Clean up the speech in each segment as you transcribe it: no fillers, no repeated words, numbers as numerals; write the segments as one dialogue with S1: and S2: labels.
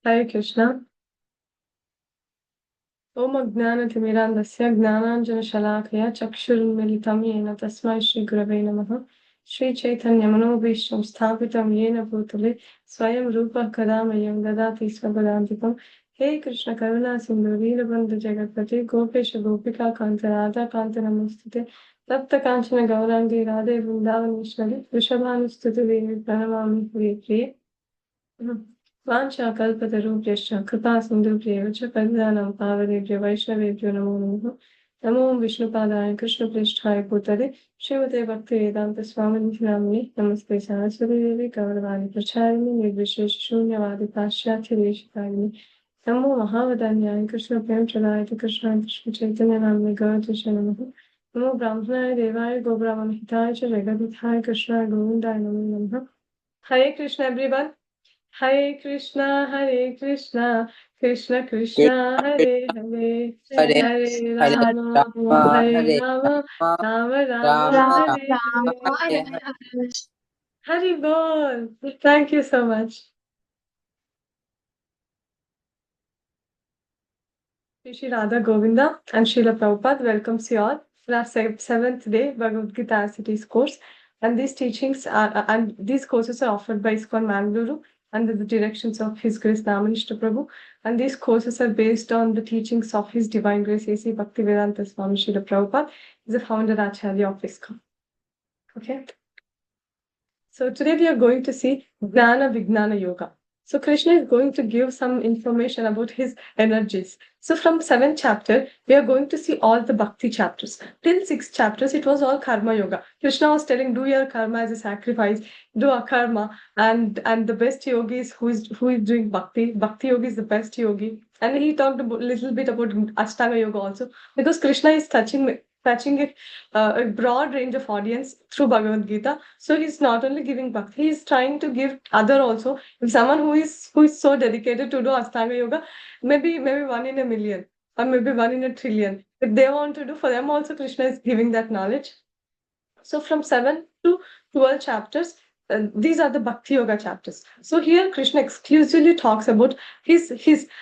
S1: Hare Krishna. Om Ajnanatimirandasya Gnananjanashalakaya Chakshurunmilitam Yena Tasmai Shri Gurave Namaha. Shri Chaitanya Manobhishtam Sthapitam Yena Bhutale Swayam Rupa Kadamayam Dadati Swapadantikam. Hey Krishna Karuna Sindhu Veerabandhu Jagatpati Gopesha Gopika Kanta Radha Kanta Namostute Tapta Kanchana Gaurangi Radhe Vrindavaneshwari Vrishabhanustuti Devi Pranamami Priye Priye. वाञ्छाकल्पतरुभ्यश्च कृपासिन्धुभ्येव च पतितानां पावनेभ्यो वैष्णवेभ्यो नमो नमः। नमो विष्णुपादाय कृष्णप्रेष्ठाय भूतले श्रीमते भक्तिवेदान्तस्वामिनिधि नामिने नमस्ते सरस्वतीदेवी गौरवाणी प्रचारिणि निर्विशेषशून्यवादी पाश्चात्यदेशकारिणि नमो महावदान्याय कृष्णप्रेमप्रदाय कृष्णाय कृष्णचैतन्यनामिने गौरतुष्य नमः। नमो ब्राह्मणाय देवाय गोब्राह्मणहिताय च जगद्धिताय कृष्णाय गोविन्दाय नमो नमः। Hare Krishna everyone. Hare Krishna, Krishna Krishna, Hare Hare,
S2: Hare
S1: Hare
S2: Hare
S1: Rama,
S2: Rama,
S1: Hare
S2: Hare
S1: Rama,
S2: Rama,
S1: Rama Rama,
S2: Rama
S1: Hare
S2: Rama,
S1: Hare.
S2: Hare Hare.
S1: Hari Bol. Thank you so much. Shri Radha Govinda and Srila Prabhupada welcomes you all for our seventh day Bhagavad Gita Cities course. And these teachings and these courses are offered by ISKCON Mangaluru under the directions of His Grace Namanishta Prabhu. And these courses are based on the teachings of His Divine Grace A.C. Bhaktivedanta Swami Srila Prabhupada, is the founder Acharya of ISKCON. Okay. So today we are going to see Jnana Vijnana Yoga. So Krishna is going to give some information about his energies. So from 7th chapter, we are going to see all the bhakti chapters. Till 6th chapters, it was all karma yoga. Krishna was telling, do your karma as a sacrifice, do a karma, and the best yogi is who is doing bhakti. Bhakti yogi is the best yogi. And he talked a little bit about Ashtanga yoga also, because Krishna is touching a broad range of audience through Bhagavad Gita. So he's not only giving bhakti, he's trying to give other also. If someone who is so dedicated to do Ashtanga yoga, maybe one in a million or maybe one in a trillion. If they want to do, for them also Krishna is giving that knowledge. So from 7 to 12 chapters, these are the Bhakti Yoga chapters. So here Krishna exclusively talks about his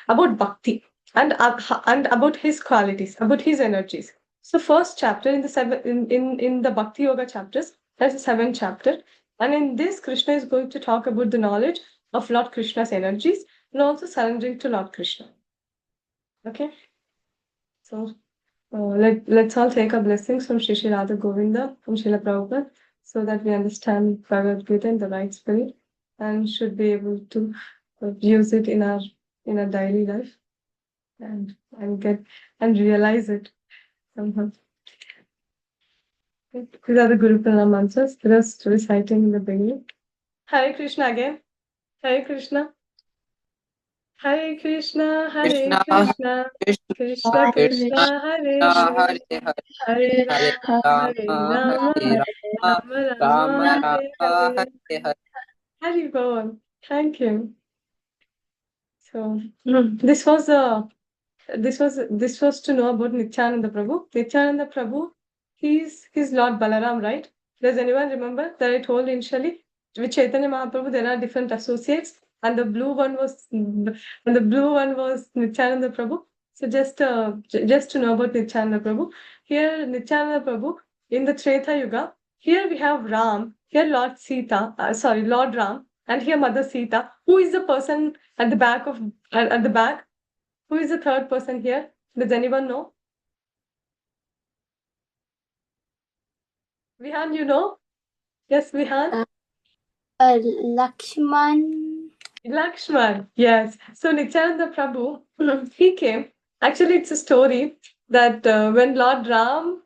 S1: about bhakti and about his qualities, about his energies. So first chapter in the in the Bhakti Yoga chapters, that's the 7th chapter. And in this, Krishna is going to talk about the knowledge of Lord Krishna's energies and also surrendering to Lord Krishna. Okay. So let's all take our blessings from Shri Radha Govinda, from Srila Prabhupada, so that we understand Bhagavad Gita in the right spirit and should be able to use it in our daily life and get and realize it somehow. Okay. These are the Guru Pranam mantras. Just reciting in the beginning. Hare Krishna again. Hare Krishna. Hare Krishna, Hare
S2: Krishna,
S1: Krishna,
S2: Krishna,
S1: Krishna
S2: Krishna,
S1: Krishna, Hare
S2: Hare
S1: Hare,
S2: Hare,
S1: Hare
S2: Hare
S1: Rama, Hare
S2: Rama,
S1: Rama,
S2: Hare Rama,
S1: Rama
S2: Rama
S1: Rama, Hare
S2: Rama,
S1: Hare.
S2: Hare Hare.
S1: Hari Bol. Thank you. So this was to know about Nityananda Prabhu. Nityananda Prabhu, he's Lord Balaram, right? Does anyone remember that I told initially with Chaitanya Mahaprabhu there are different associates, and the blue one was Nityananda Prabhu. So just to know about Nityananda Prabhu, here Nityananda Prabhu in the Treta Yuga, here we have Ram, here Lord Ram, and here Mother Sita. Who is the person at the back at the back? Who is the third person here? Does anyone know? Vihan, you know? Yes, Vihan?
S3: Lakshman.
S1: Lakshman, yes. So Nityananda Prabhu, he came. Actually, it's a story that when Lord Ram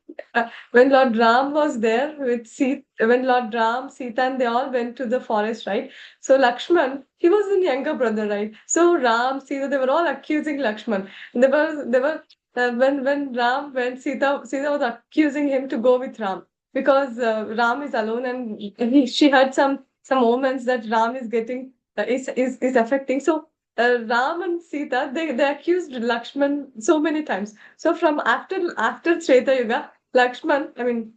S1: was there with Sita, when Lord Ram, Sita, and they all went to the forest, right? So Lakshman, he was the younger brother, right? So Ram, Sita, they were all accusing Lakshman. They were when Ram went, Sita was accusing him to go with Ram because Ram is alone, and she heard some omens that Ram is getting is affecting. So Ram and Sita, they accused Lakshman so many times. So from after Treta Yuga, Lakshman, I mean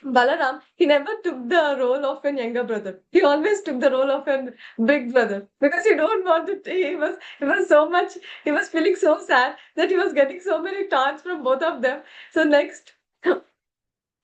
S1: Balaram, he never took the role of an younger brother. He always took the role of a big brother because he don't want to. He was so much. He was feeling so sad that he was getting so many taunts from both of them. So next,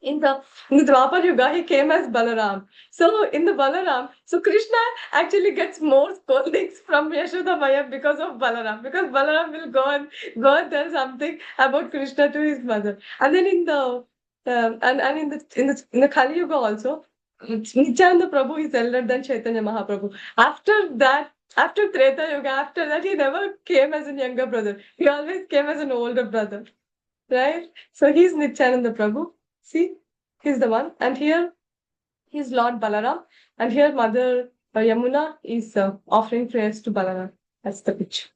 S1: in the Dwapar Yuga, he came as Balaram. So in the Balaram, so Krishna actually gets more scoldings from Yashoda Maya because of Balaram, because Balaram will go and tell something about Krishna to his mother. And then in the and in the Kali Yuga also, Nityananda Prabhu is elder than Chaitanya Mahaprabhu. After Treta Yuga, after that, he never came as a younger brother. He always came as an older brother. Right? So he's Nityananda Prabhu. See, he's the one. And here he's Lord Balaram. And here Mother Yamuna is offering prayers to Balaram. That's the picture.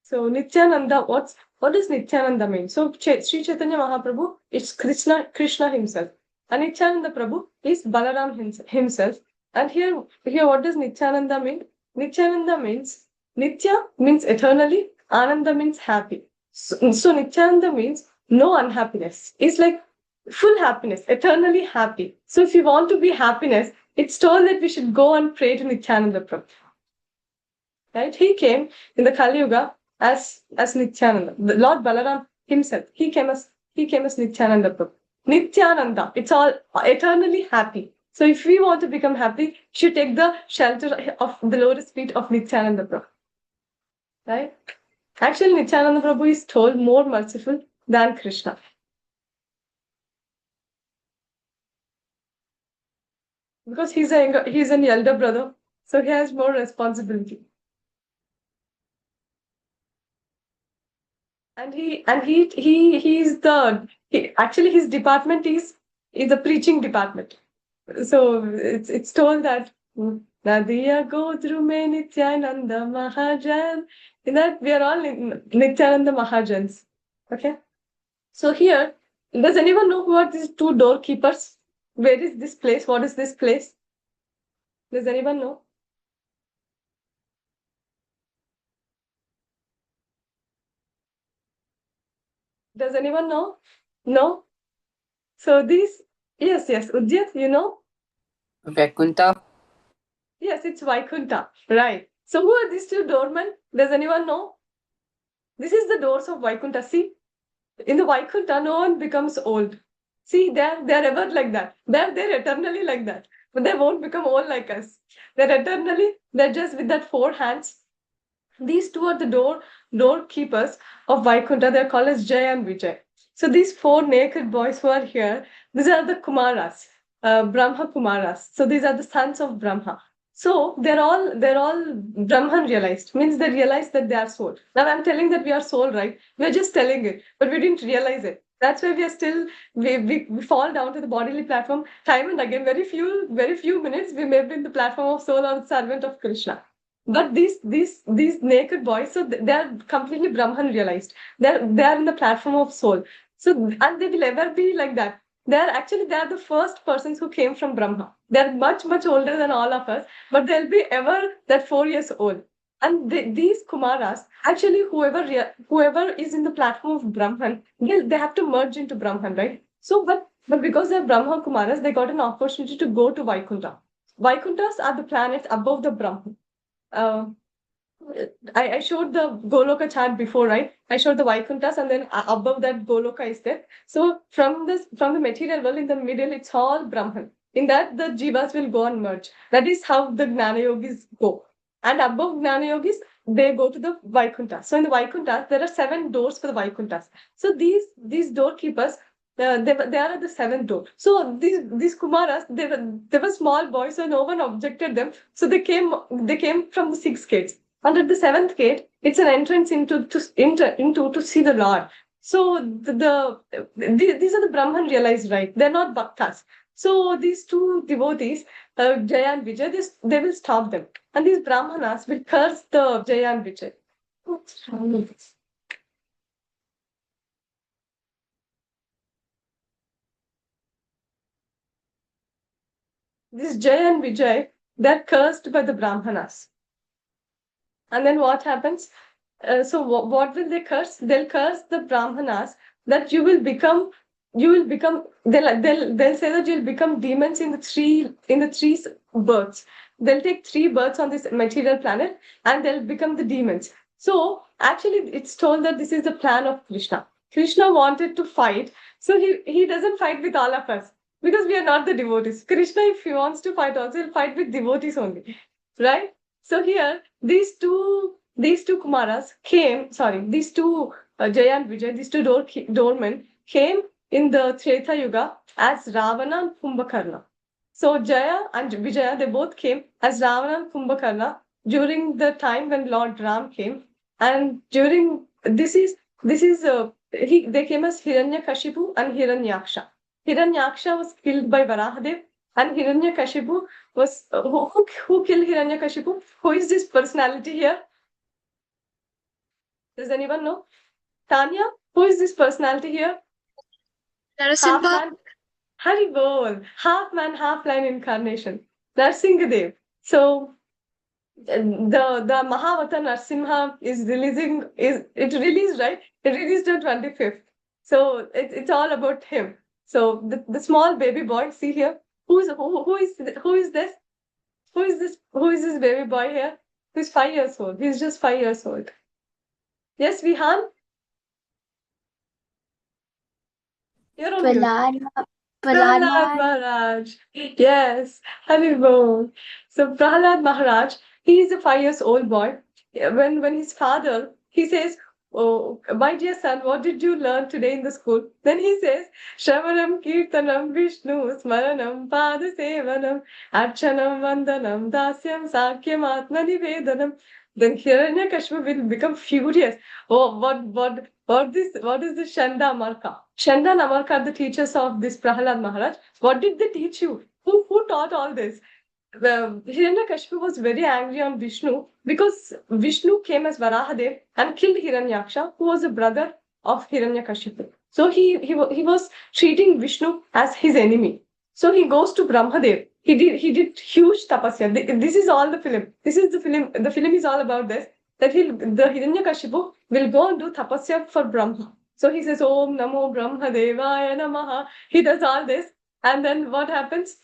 S1: So Nityananda, what does Nityananda mean? So Sri Chaitanya Mahaprabhu is Krishna himself. And Nityananda Prabhu is Balaram himself. And here what does Nityananda mean? Nityananda means Nitya means eternally, Ananda means happy. So Nityananda means no unhappiness. It's like full happiness, eternally happy. So if you want to be happiness, it's told that we should go and pray to Nityananda Prabhu. Right? He came in the Kali Yuga as Nityananda. The Lord Balaram himself, he came as Nityananda Prabhu. Nityananda, it's all eternally happy. So if we want to become happy, we should take the shelter of the lotus feet of Nityananda Prabhu. Right? Actually, Nityananda Prabhu is told more merciful than Krishna. Because he's an elder brother, so he has more responsibility. And actually his department is the preaching department. So it's told that Nadiya Godru me Nityananda Mahajan. In that we are all Nityananda Mahajans. Okay. So here, does anyone know who are these two doorkeepers? Where is this place? What is this place? Does anyone know? Does anyone know? No? So these, yes, Udyat, you know?
S2: Vakunta.
S1: Yes, it's Vaikunta. Right. So who are these two doormen? Does anyone know? This is the doors of Vaikunta. See, in the Vaikunta, no one becomes old. See, they're ever like that. They're eternally like that. But they won't become old like us. They're just with that four hands. These two are the doorkeepers of Vaikunta. They're called as Jay and Vijay. So these four naked boys who are here, these are the Kumaras, Brahma Kumaras. So these are the sons of Brahma. So they're all Brahman realized, means they realize that they are soul. Now I'm telling that we are soul, right? We're just telling it, but we didn't realize it. That's why we are still we fall down to the bodily platform time and again. Very few minutes we may be in the platform of soul or servant of Krishna. But these naked boys, so they are completely Brahman realized. They are in the platform of soul. So and they will ever be like that. They are the first persons who came from Brahma. They're much older than all of us, but they'll be ever that 4 years old. And these Kumaras, actually, whoever is in the platform of Brahman, they have to merge into Brahman, right? So, but because they're Brahma Kumaras, they got an opportunity to go to Vaikunta. Vaikuntas are the planets above the Brahman. Uh, I showed the Goloka chart before, right? I showed the Vaikunthas, and then above that Goloka is there. So from the material world in the middle, it's all Brahman. In that, the Jivas will go and merge. That is how the Gnana Yogis go. And above Gnana Yogis, they go to the Vaikunthas. So in the Vaikunthas, there are 7 doors for the Vaikunthas. So these doorkeepers, they are at the 7th door. So these Kumaras, they were small boys, so no one objected them. So they came from the 6 gates. And at the 7th gate, it's an entrance into to see the Lord. So these are the Brahman realized, right? They're not bhaktas. So these two devotees, Jaya and Vijay, they will stop them. And these Brahmanas will curse the Jaya and Vijay. This Jay and Vijay, they're cursed by the Brahmanas. And then what happens? So what will they curse? They'll curse the Brahmanas that you will become you will become. They'll say that you'll become demons in the three births. They'll take 3 births on this material planet, and they'll become the demons. So actually, it's told that this is the plan of Krishna. Krishna wanted to fight, so he doesn't fight with all of us because we are not the devotees. Krishna, if he wants to fight, also he'll fight with devotees only, right? So here, these two Kumaras came. Sorry, these two Jaya and Vijay, these two doormen came in the Treta Yuga as Ravana and Kumbhakarna. So Jaya and Vijaya, they both came as Ravana and Kumbhakarna during the time when Lord Ram came, and during this is they came as Hiranyakashipu and Hiranyaksha. Hiranyaksha was killed by Varahadev, and Hiranyakashipu was who killed Hiranyakashipu? Who is this personality here? Does anyone know? Tanya, who is this personality here? Half
S3: Narasimha.
S1: man, Hari Bol, half man, half lion incarnation. Narsingadev. So the Mahavata Narsimha is releasing is it released, right? It released on 25th. So it's all about him. So the small baby boy, see here, who is this? Who is this baby boy here? Who's 5 years old? He's just 5 years old. Yes, Vihan? You're on mute.
S3: Prahlad
S1: Prahlad
S3: Maharaj.
S1: Maharaj. Yes, Haribol. So Prahlad Maharaj, he is a 5 years old boy. When his father, he says, "Oh, my dear son, what did you learn today in the school?" Then he says, "Shravanam Kirtanam Vishnu Smaranam Padasevanam Archanam Vandanam Dasyam Sakyam Atmanivedanam." Then Hiranyakashipu will become furious. Oh, what is this Shanda Marka? Shanda and Amarka are the teachers of this Prahalad Maharaj. What did they teach you? Who taught all this? Hiranyakashipu was very angry on Vishnu because Vishnu came as Varahadev and killed Hiranyaksha, who was a brother of Hiranyakashipu. So he was treating Vishnu as his enemy. So he goes to Brahmadev. He did huge tapasya. This is all the film. This is the film. The film is all about this. That the Hiranyakashipu will go and do tapasya for Brahma. So he says, Om Namo Brahmadevaya Namaha. He does all this. And then what happens?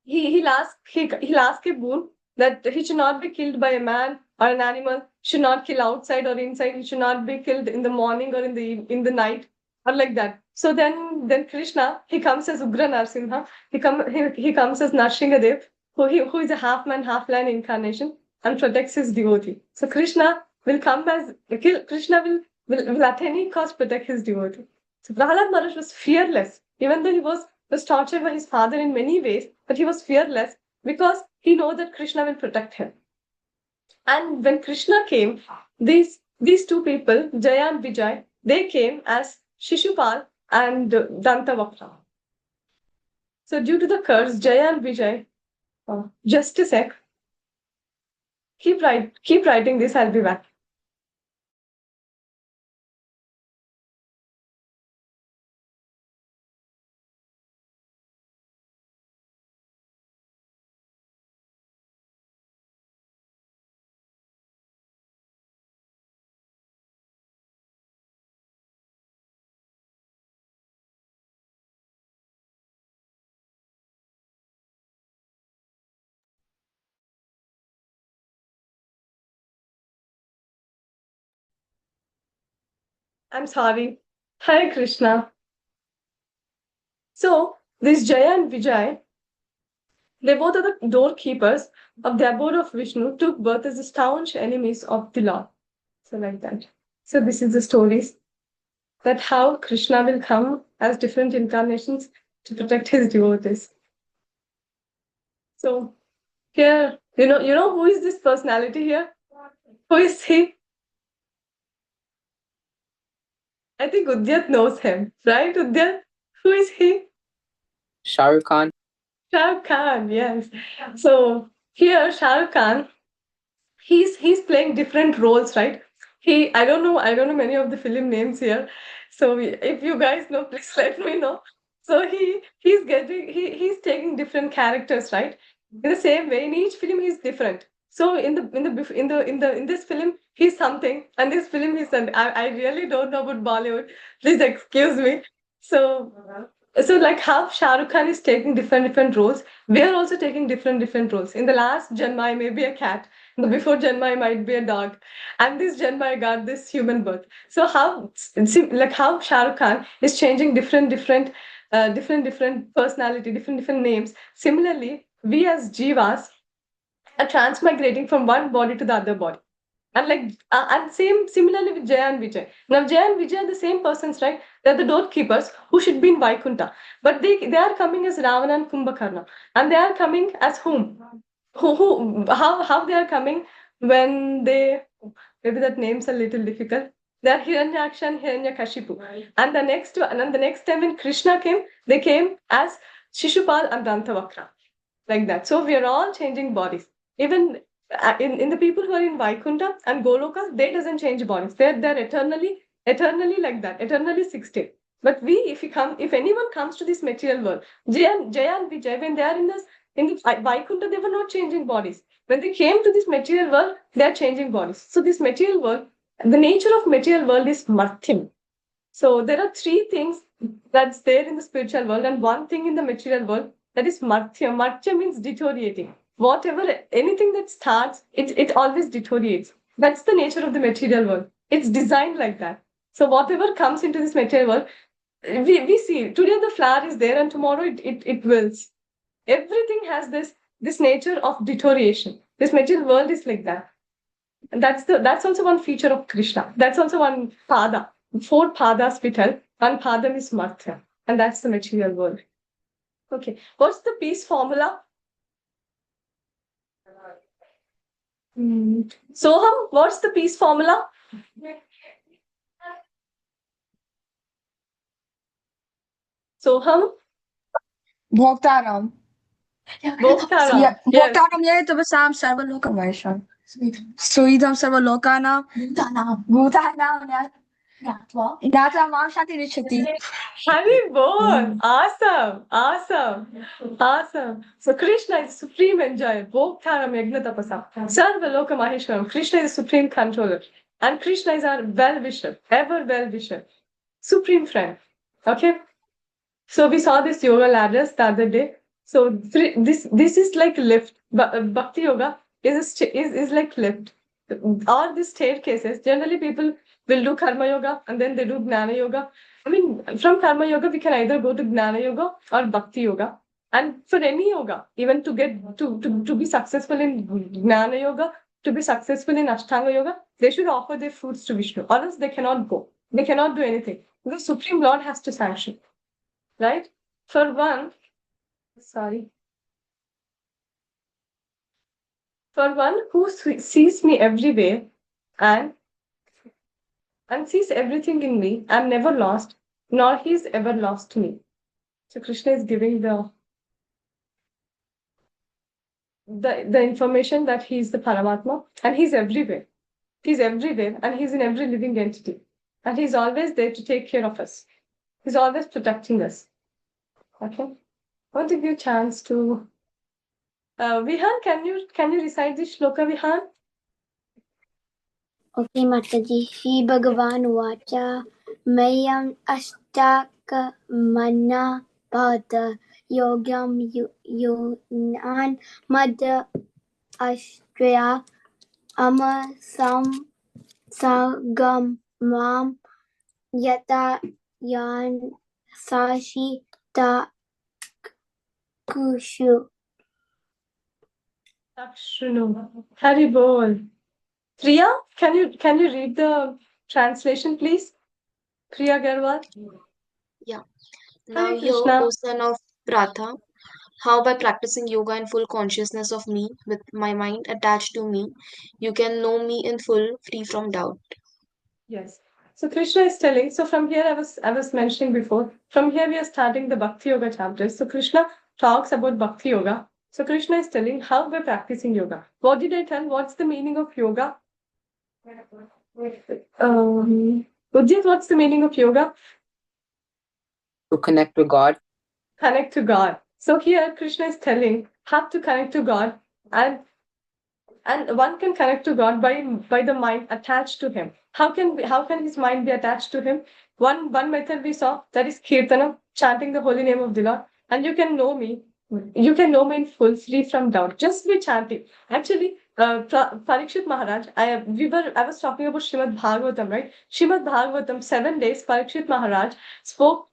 S1: He'll ask a boon that he should not be killed by a man or an animal, should not kill outside or inside, he should not be killed in the morning or in the night, or like that. So then Krishna, he comes as Ugra Narsimha, he comes as Narshingadev, who is a half man, half lion incarnation and protects his devotee. So Krishna will come as Krishna will at any cost protect his devotee. So Prahlad Maharaj was fearless, even though he was tortured by his father in many ways, but he was fearless because he knew that Krishna will protect him. And when Krishna came, these two people, Jaya and Vijay, they came as Shishupal and Dantavakra. So due to the curse, Jaya and Vijay, just a sec. Keep writing this, I'll be back. I'm sorry. Hare Krishna. So this Jaya and Vijay, they both are the doorkeepers of the abode of Vishnu, took birth as the staunch enemies of the Lord. So like that. So this is the stories that how Krishna will come as different incarnations to protect his devotees. So here, you know who is this personality here? Who is he? I think Udyat knows him, right? Udyat, who is he?
S2: Shah Rukh Khan.
S1: Shah Rukh Khan, yes. So here, Shah Rukh Khan, he's playing different roles, right? I don't know many of the film names here. So if you guys know, please let me know. So he's taking different characters, right? In the same way, in each film he's different. So in this film he's something, and this film he's something. I really don't know about Bollywood. Please excuse me. So, so like how Shah Rukh Khan is taking different roles, we are also taking different roles. In the last Janma, I may be a cat. The before Janma, I might be a dog, and this Janma, I got this human birth. So how like how Shah Rukh Khan is changing different personality, different names. Similarly, we as Jivas are transmigrating from one body to the other body. And similarly with Jaya and Vijay. Now Jaya and Vijay are the same persons, right? They're the doorkeepers who should be in Vaikunta. But they are coming as Ravana and Kumbhakarna. And they are coming as whom? How they are coming when they, maybe that name's a little difficult. They are Hiranyaksha and Hiranyakashipu. And the next time when Krishna came, they came as Shishupal and Dantavakra. Like that. So we are all changing bodies. Even in the people who are in Vaikunta and Goloka, they doesn't change bodies. They're eternally like that, eternally 60. But if anyone comes to this material world, Jaya and Vijay, when they are in the Vaikunta, they were not changing bodies. When they came to this material world, they are changing bodies. So this material world, the nature of material world is martyam. So there are three things that's there in the spiritual world and one thing in the material world, that is martya. Martya means deteriorating. Whatever, anything that starts, it always deteriorates. That's the nature of the material world. It's designed like that. So whatever comes into this material world, we see today the flower is there and tomorrow it wilts. Everything has this nature of deterioration. This material world is like that. And that's also one feature of Krishna. That's also one pada. Four padas we tell. One padam is martya. And that's the material world. Okay. What's the peace formula? Soham, what's the peace formula? Soham?
S3: Bhoktaram.
S1: Bhoktaram.
S3: Yeah,
S1: Yes.
S3: Bhoktaram Yetavasam Sarvalokam. Suidam Sarvalokana. Bhutanam. Nata Mam Shanti Rishati.
S1: Hari Bol. Awesome. Awesome. So Krishna is supreme enjoyer. Bhoktaram Yagna Tapasa. Sarva Loka Maheshwaram. Krishna is supreme controller. And Krishna is our well-wisher, ever well-wisher, supreme friend. Okay? So we saw this yoga ladders the other day. So this is like lift. Bhakti yoga is like lift. All these staircases. Generally, people will do karma yoga and then they do gnana yoga. I mean, from karma yoga we can either go to gnana yoga or bhakti yoga. And for any yoga, even to get to be successful in gnana yoga, to be successful in ashtanga yoga, they should offer their fruits to Vishnu, or else they cannot go. They cannot do anything because Supreme Lord has to sanction. Right? For one, sorry. For one who sees me everywhere and sees everything in me, I'm never lost, nor he's ever lost to me. So Krishna is giving the information that he's the Paramatma and he's everywhere. He's everywhere and he's in every living entity. And he's always there to take care of us. He's always protecting us. Okay? I want to give you a chance to Vihan, can you recite this shloka, Vihan?
S4: Okay, Mataji. Shri Bhagavan Vacha Mayam Ashtaka Mana Pada Yogam Yunan Mada Ashtraya Ama Sam Sagam Mam Yata Yan Sashi Ta Kushu.
S1: Akshunu. Hari Bol. Priya, can you read the translation, please? Priya Garwal.
S5: Yeah. Now
S1: Hare
S5: hear,
S1: Krishna.
S5: O son of Pratha, how by practicing yoga in full consciousness of me, with my mind attached to me, you can know me in full, free from doubt.
S1: Yes. So Krishna is telling. So from here, I was mentioning before. From here, we are starting the Bhakti Yoga chapters. So Krishna talks about Bhakti Yoga. So Krishna is telling how we're practicing yoga. What did I tell? What's the meaning of yoga? Ujjit, what's the meaning of yoga?
S2: To connect to God.
S1: Connect to God. So here Krishna is telling how to connect to God, and And one can connect to God by the mind attached to him. How can his mind be attached to him? One method we saw, that is kirtanam, chanting the holy name of the Lord. And you can know me. You can know me in full, free from doubt, just by chanting. Actually, Parikshit Maharaj, I was talking about Srimad Bhagavatam, right? Srimad Bhagavatam, 7 days, Parikshit Maharaj Shukadeva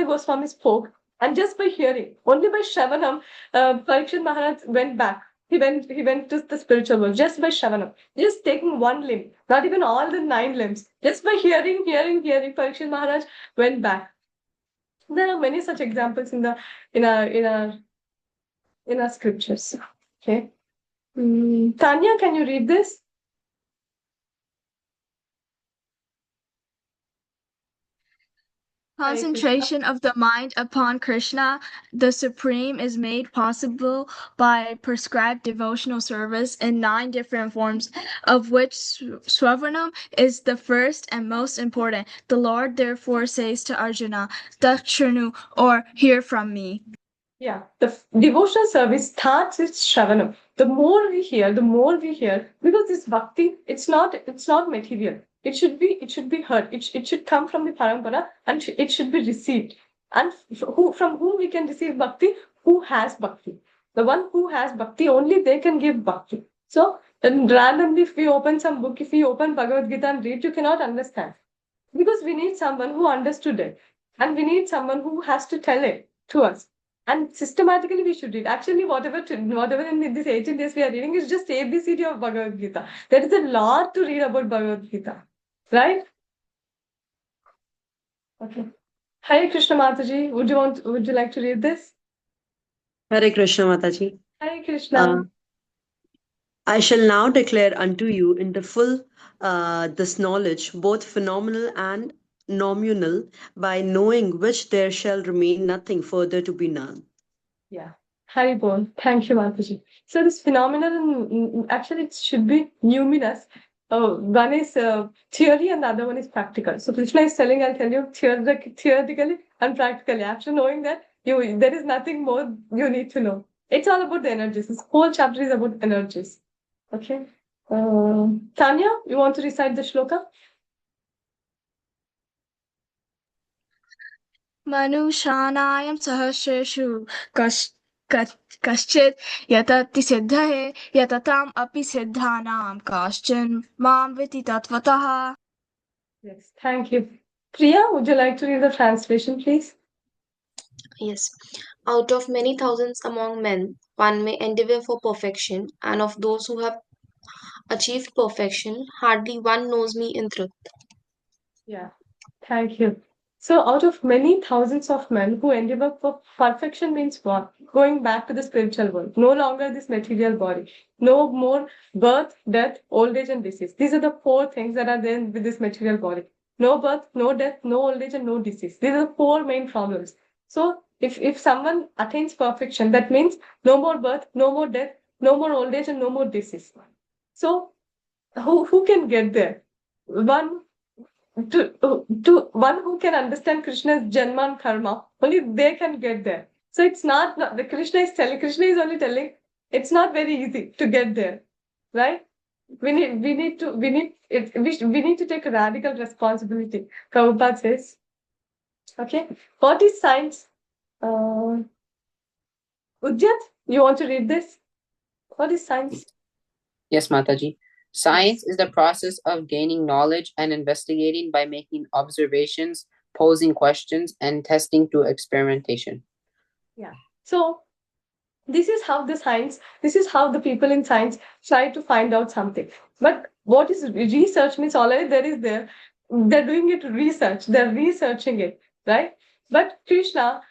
S1: Goswami spoke, and just by hearing, only by Shravanam, Parikshit Maharaj went back. He went to the spiritual world just by Shravanam, just taking one limb, not even all the 9 limbs. Just by hearing, Parikshit Maharaj went back. There are many such examples in our scriptures. Okay. Tanya, can you read this?
S3: Concentration of the mind upon Krishna, the Supreme, is made possible by prescribed devotional service in 9 different forms, of which Swavarnam is the first and most important. The Lord therefore says to Arjuna, Dakshrinu, or hear from me.
S1: Yeah, the devotional service starts with Shravanam. The more we hear, because this bhakti, it's not material. It should be heard. It should come from the parampara, and it should be received. And from whom we can receive bhakti? Who has bhakti? The one who has bhakti, only they can give bhakti. So then randomly, if we open some book, if we open Bhagavad Gita and read, you cannot understand. Because we need someone who understood it. And we need someone who has to tell it to us. And systematically we should read. Actually, whatever in these 18 days we are reading is just ABCD of Bhagavad Gita. There is a lot to read about Bhagavad Gita. Right? Okay. Hare Krishna Mathaji, would you like to read this?
S6: Hare Krishna Mataji.
S1: Hare Krishna.
S6: I shall now declare unto you in the full this knowledge, both phenomenal and nominal, by knowing which there shall remain nothing further to be known.
S1: Yeah. Haribol. Thank you, Mataji. So this phenomenon, actually, it should be numinous. One is theory and the other one is practical. So Krishna is telling, I'll tell you theoretically and practically. After knowing that, there is nothing more you need to know. It's all about the energies. This whole chapter is about energies. Okay. Tanya, you want to recite the shloka?
S3: Manushanayam sahasreshu kaschit yatati siddhahe yatatam api siddhanam kaschan mam viti tatvataha.
S1: Yes, thank you. Priya, would you like to read the translation, please?
S5: Yes. Out of many thousands among men, one may endeavor for perfection, and of those who have achieved perfection, hardly one knows me in truth.
S1: Yeah, thank you. So, out of many thousands of men who endeavor for perfection means what? Going back to the spiritual world. No longer this material body. No more birth, death, old age, and disease. These are the 4 things that are there with this material body. No birth, no death, no old age, and no disease. These are the 4 main problems. So, if someone attains perfection, that means no more birth, no more death, no more old age, and no more disease. So, who can get there? One one who can understand Krishna's Janma and Karma, only they can get there. So it's not the Krishna is only telling it's not very easy to get there, right? We need to take a radical responsibility. Prabhupada says, okay, what is science? Udyat, you want to read this? What is science?
S2: Yes, Mataji. Science is the process of gaining knowledge and investigating by making observations, posing questions, and testing through experimentation.
S1: Yeah. So this is how the people in science try to find out something. But what is research means already there. They're doing it research. They're researching it, right? But Krishna,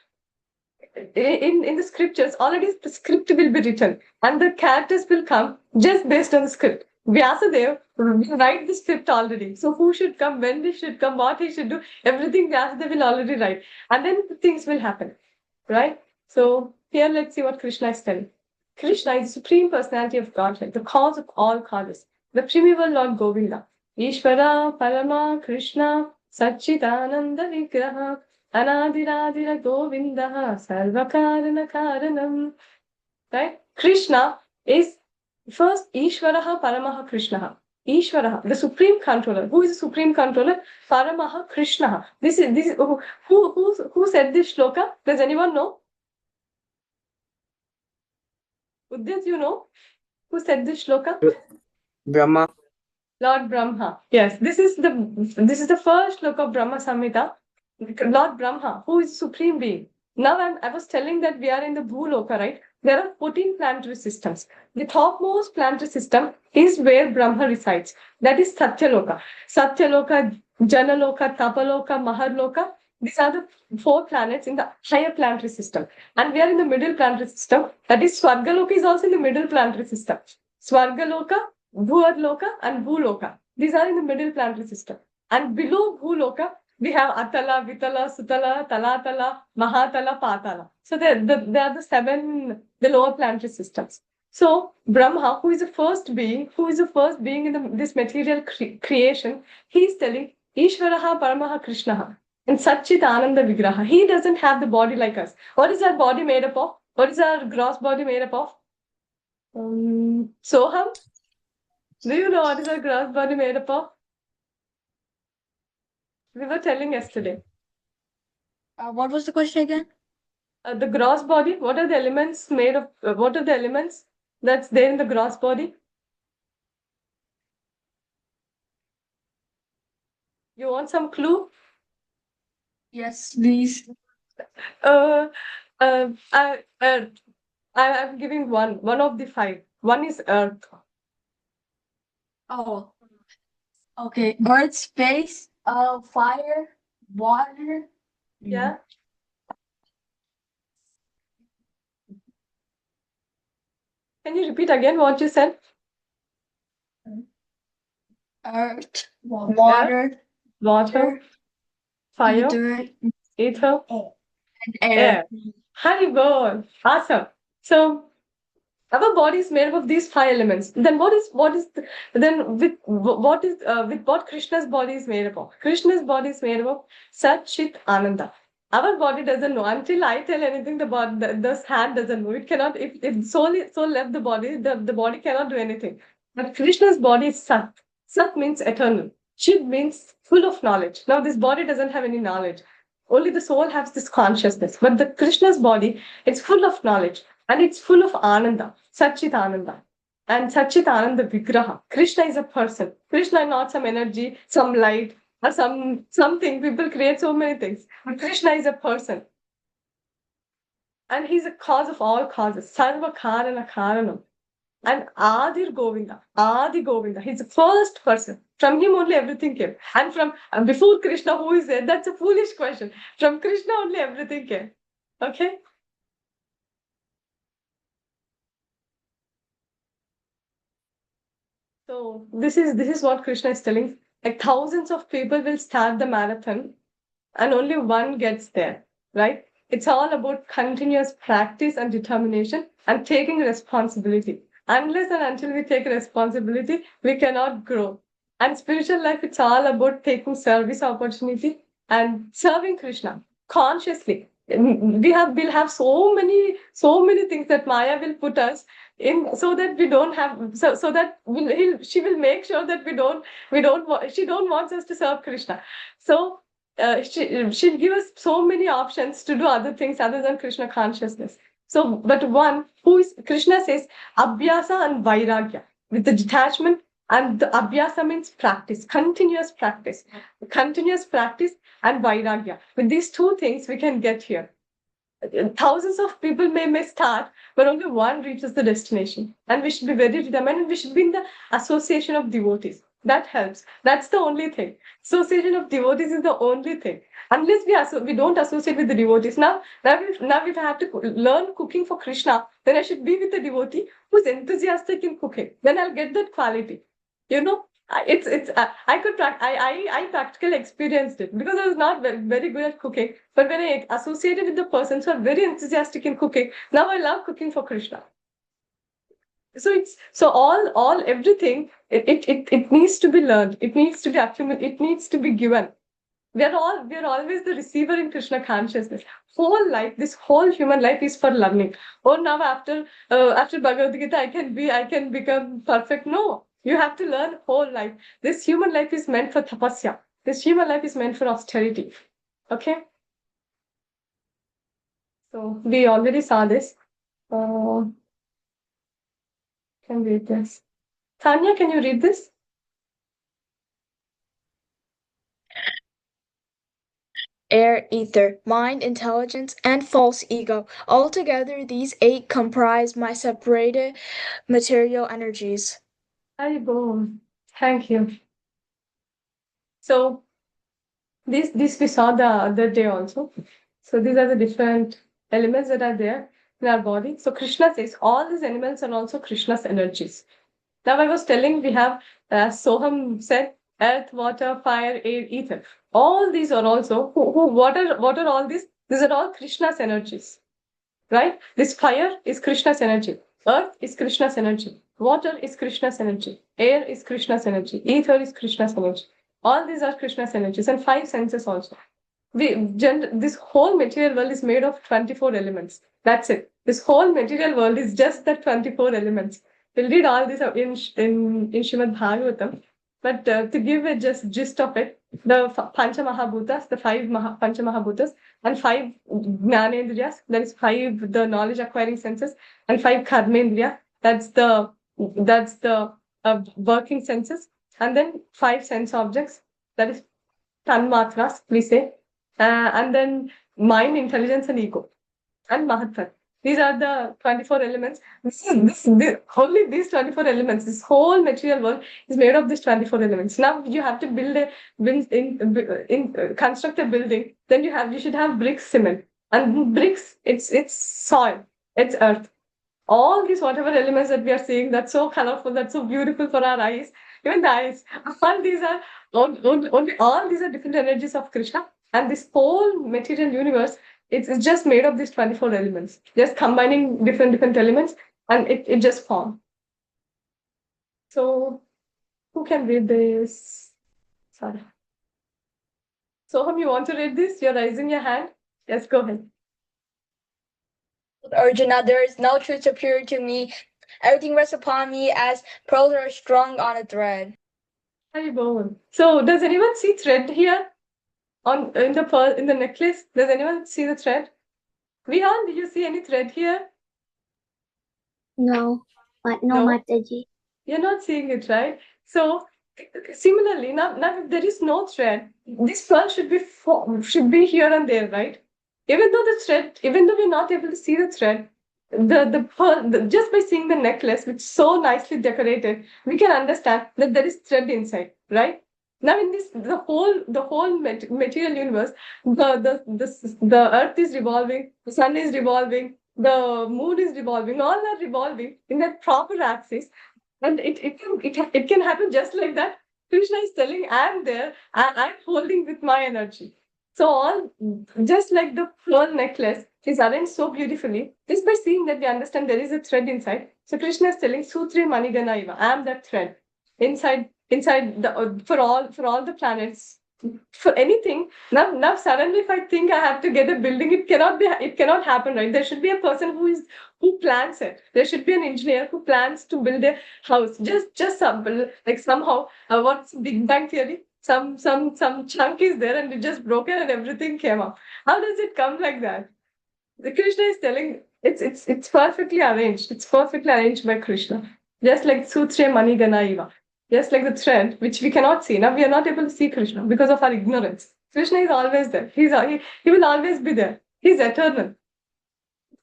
S1: in the scriptures, already the script will be written and the characters will come just based on the script. Vyasadeva will write the script already. So who should come, when they should come, what he should do, everything Vyasadeva will already write. And then things will happen, right? So here let's see what Krishna is telling. Krishna is the Supreme Personality of Godhead, the cause of all causes, the primeval Lord Govinda, Ishvara, Parama, Krishna, Satchitananda Vigraha, Anadirādira Govinda, Sarvakarana Karanam. Right? Krishna is First, Ishvaraha Paramaha Krishnaha. Ishvaraha, the supreme controller. Who is the supreme controller? Paramaha Krishnaha. This is who said this shloka? Does anyone know? Udyat, you know who said this shloka?
S2: Brahma.
S1: Lord Brahma. Yes, this is the first shloka of Brahma Samhita. Lord Brahma, who is supreme being. Now I was telling that we are in the Bhuloka, right? There are 14 planetary systems. The topmost planetary system is where Brahma resides. That is Satyaloka. Satyaloka, Janaloka, Tapaloka, Maharloka. These are the 4 planets in the higher planetary system. And we are in the middle planetary system. That is Swargaloka is also in the middle planetary system. Swargaloka, Bhuadloka, and Bhuloka. These are in the middle planetary system. And below Bhuloka, we have Atala, Vitala, Sutala, Talatala, Mahatala, Patala. So they are the 7, the lower planetary systems. So Brahma, who is the first being in this material creation, he is telling Ishvaraha Paramaha Krishnaha and Satchit Ananda Vigraha. He doesn't have the body like us. What is our body made up of? What is our gross body made up of? Soham, do you know what is our gross body made up of? We were telling yesterday.
S3: What was the question again?
S1: The gross body, what are the elements made of? What are the elements that's there in the gross body? You want some clue?
S3: Yes, please.
S1: I'm giving one of the 5. One is earth.
S3: Oh, okay. Earth, space, fire, water.
S1: Yeah. Can you repeat again what you said?
S3: Earth, water,
S1: Water, fire, ether,
S3: and air.
S1: Haribol. Awesome. So our body is made up of these 5 elements. Then with what Krishna's body is made up of? Krishna's body is made up of Sat Chit Ananda. Our body doesn't know. Until I tell anything, the hand doesn't know. It cannot, if soul left the body, the body cannot do anything. But Krishna's body is Sat. Sat means eternal. Chit means full of knowledge. Now this body doesn't have any knowledge. Only the soul has this consciousness. But the Krishna's body, it's full of knowledge. And it's full of Ananda, Satchit Ananda. And Satchit Ananda Vigraha. Krishna is a person. Krishna is not some energy, some light, or something. People create so many things. But Krishna is a person. And he's a cause of all causes. Sarva Karana Karanam. And Adi Govinda. He's the first person. From him only everything came. And before Krishna, who is there? That's a foolish question. From Krishna only everything came. Okay? So this is what Krishna is telling. Like thousands of people will start the marathon and only one gets there, right? It's all about continuous practice and determination and taking responsibility. Unless and until we take responsibility, we cannot grow. And spiritual life, it's all about taking service opportunity and serving Krishna consciously. We'll have so many things that Maya will put us in, so that we don't have, so that she will make sure that she don't wants us to serve Krishna. So she'll give us so many options to do other things other than Krishna consciousness. So, but one who is, Krishna says, Abhyasa and Vairagya, with the detachment, and the Abhyasa means practice, continuous practice and Vairagya. With these 2 things, we can get here. Thousands of people may start, but only one reaches the destination. And we should be very determined, and we should be in the association of devotees. That helps. That's the only thing. Association of devotees is the only thing. Unless we don't associate with the devotees. Now if I have to learn cooking for Krishna, then I should be with a devotee who's enthusiastic in cooking. Then I'll get that quality. You know, I practically experienced it because I was not very good at cooking. But when I associated with the persons who are very enthusiastic in cooking, now I love cooking for Krishna. So all everything it needs to be learned. It needs to be accumulated. It needs to be given. We are always the receiver in Krishna consciousness. Whole life, this whole human life is for learning. Oh, now after Bhagavad Gita, I can become perfect. No, you have to learn whole life. This human life is meant for tapasya. This human life is meant for austerity. Okay. So we already saw this. Can read this. Tanya, can you read this?
S3: Air, ether, mind, intelligence, and false ego. Altogether, these 8 comprise my separated material energies.
S1: Boom. Thank you. So this we saw the other day also. So these are the different elements that are there in our body. So Krishna says all these elements are also Krishna's energies. Now I was telling we have, Soham said, earth, water, fire, air, ether. All these are also what are all these? These are all Krishna's energies. Right? This fire is Krishna's energy. Earth is Krishna's energy. Water is Krishna's energy. Air is Krishna's energy. Ether is Krishna's energy. All these are Krishna's energies and 5 senses also. This whole material world is made of 24 elements. That's it. This whole material world is just the 24 elements. We'll read all this in Srimad Bhagavatam. But to give a just gist of it, the Pancha Mahabhutas, the 5 Pancha Mahabhutas, and 5 Jnanendriyas, that is 5 the knowledge acquiring senses, and 5 Karmendriya, that's the working senses, and then 5 sense objects, that is Tanmatras, we say, and then mind, intelligence, and ego, and Mahatma. These are the 24 elements. Only these 24 elements, this whole material world is made of these 24 elements. Now you have to construct a building. Then you should have bricks, cement, and bricks. It's soil, it's earth. All these whatever elements that we are seeing, that's so colorful, that's so beautiful for our eyes. Even the eyes. All these are all these are different energies of Krishna, and this whole material universe. It's just made of these 24 elements, just combining different elements, and it just forms. So, who can read this? Sorry. Soham, you want to read this? You're raising your hand. Yes, go ahead.
S3: Arjuna, there is no truth superior to me. Everything rests upon me as pearls are strung on a thread.
S1: So, does anyone see thread here? In the necklace, does anyone see the thread? Vihan, did you see any thread here?
S4: No, no, Mataji.
S1: You're not seeing it, right? So similarly, now if there is no thread, this pearl should be here and there, right? Even though we're not able to see the thread, the pearl, just by seeing the necklace, which is so nicely decorated, we can understand that there is thread inside, right? Now in this, the whole material universe, the earth is revolving, the sun is revolving, the moon is revolving, all are revolving in their proper axis, and it can happen just like that. Krishna is telling, I'm there, I'm holding with my energy. So all, just like the pearl necklace is arranged so beautifully, just by seeing that we understand there is a thread inside. So Krishna is telling, Sutre Manigana Iva, I am that thread inside the for all the planets, for anything. Now suddenly if I think I have to get a building, it cannot happen, right? There should be a person who plans it. There should be an engineer who plans to build a house. Just like somehow, what's Big Bang Theory? Some chunk is there and it just broken and everything came up. How does it come like that? The Krishna is telling it's perfectly arranged. It's perfectly arranged by Krishna. Just like Sutre Manigana Iva. Just like the thread, which we cannot see. Now we are not able to see Krishna because of our ignorance. Krishna is always there. He will always be there. He's eternal.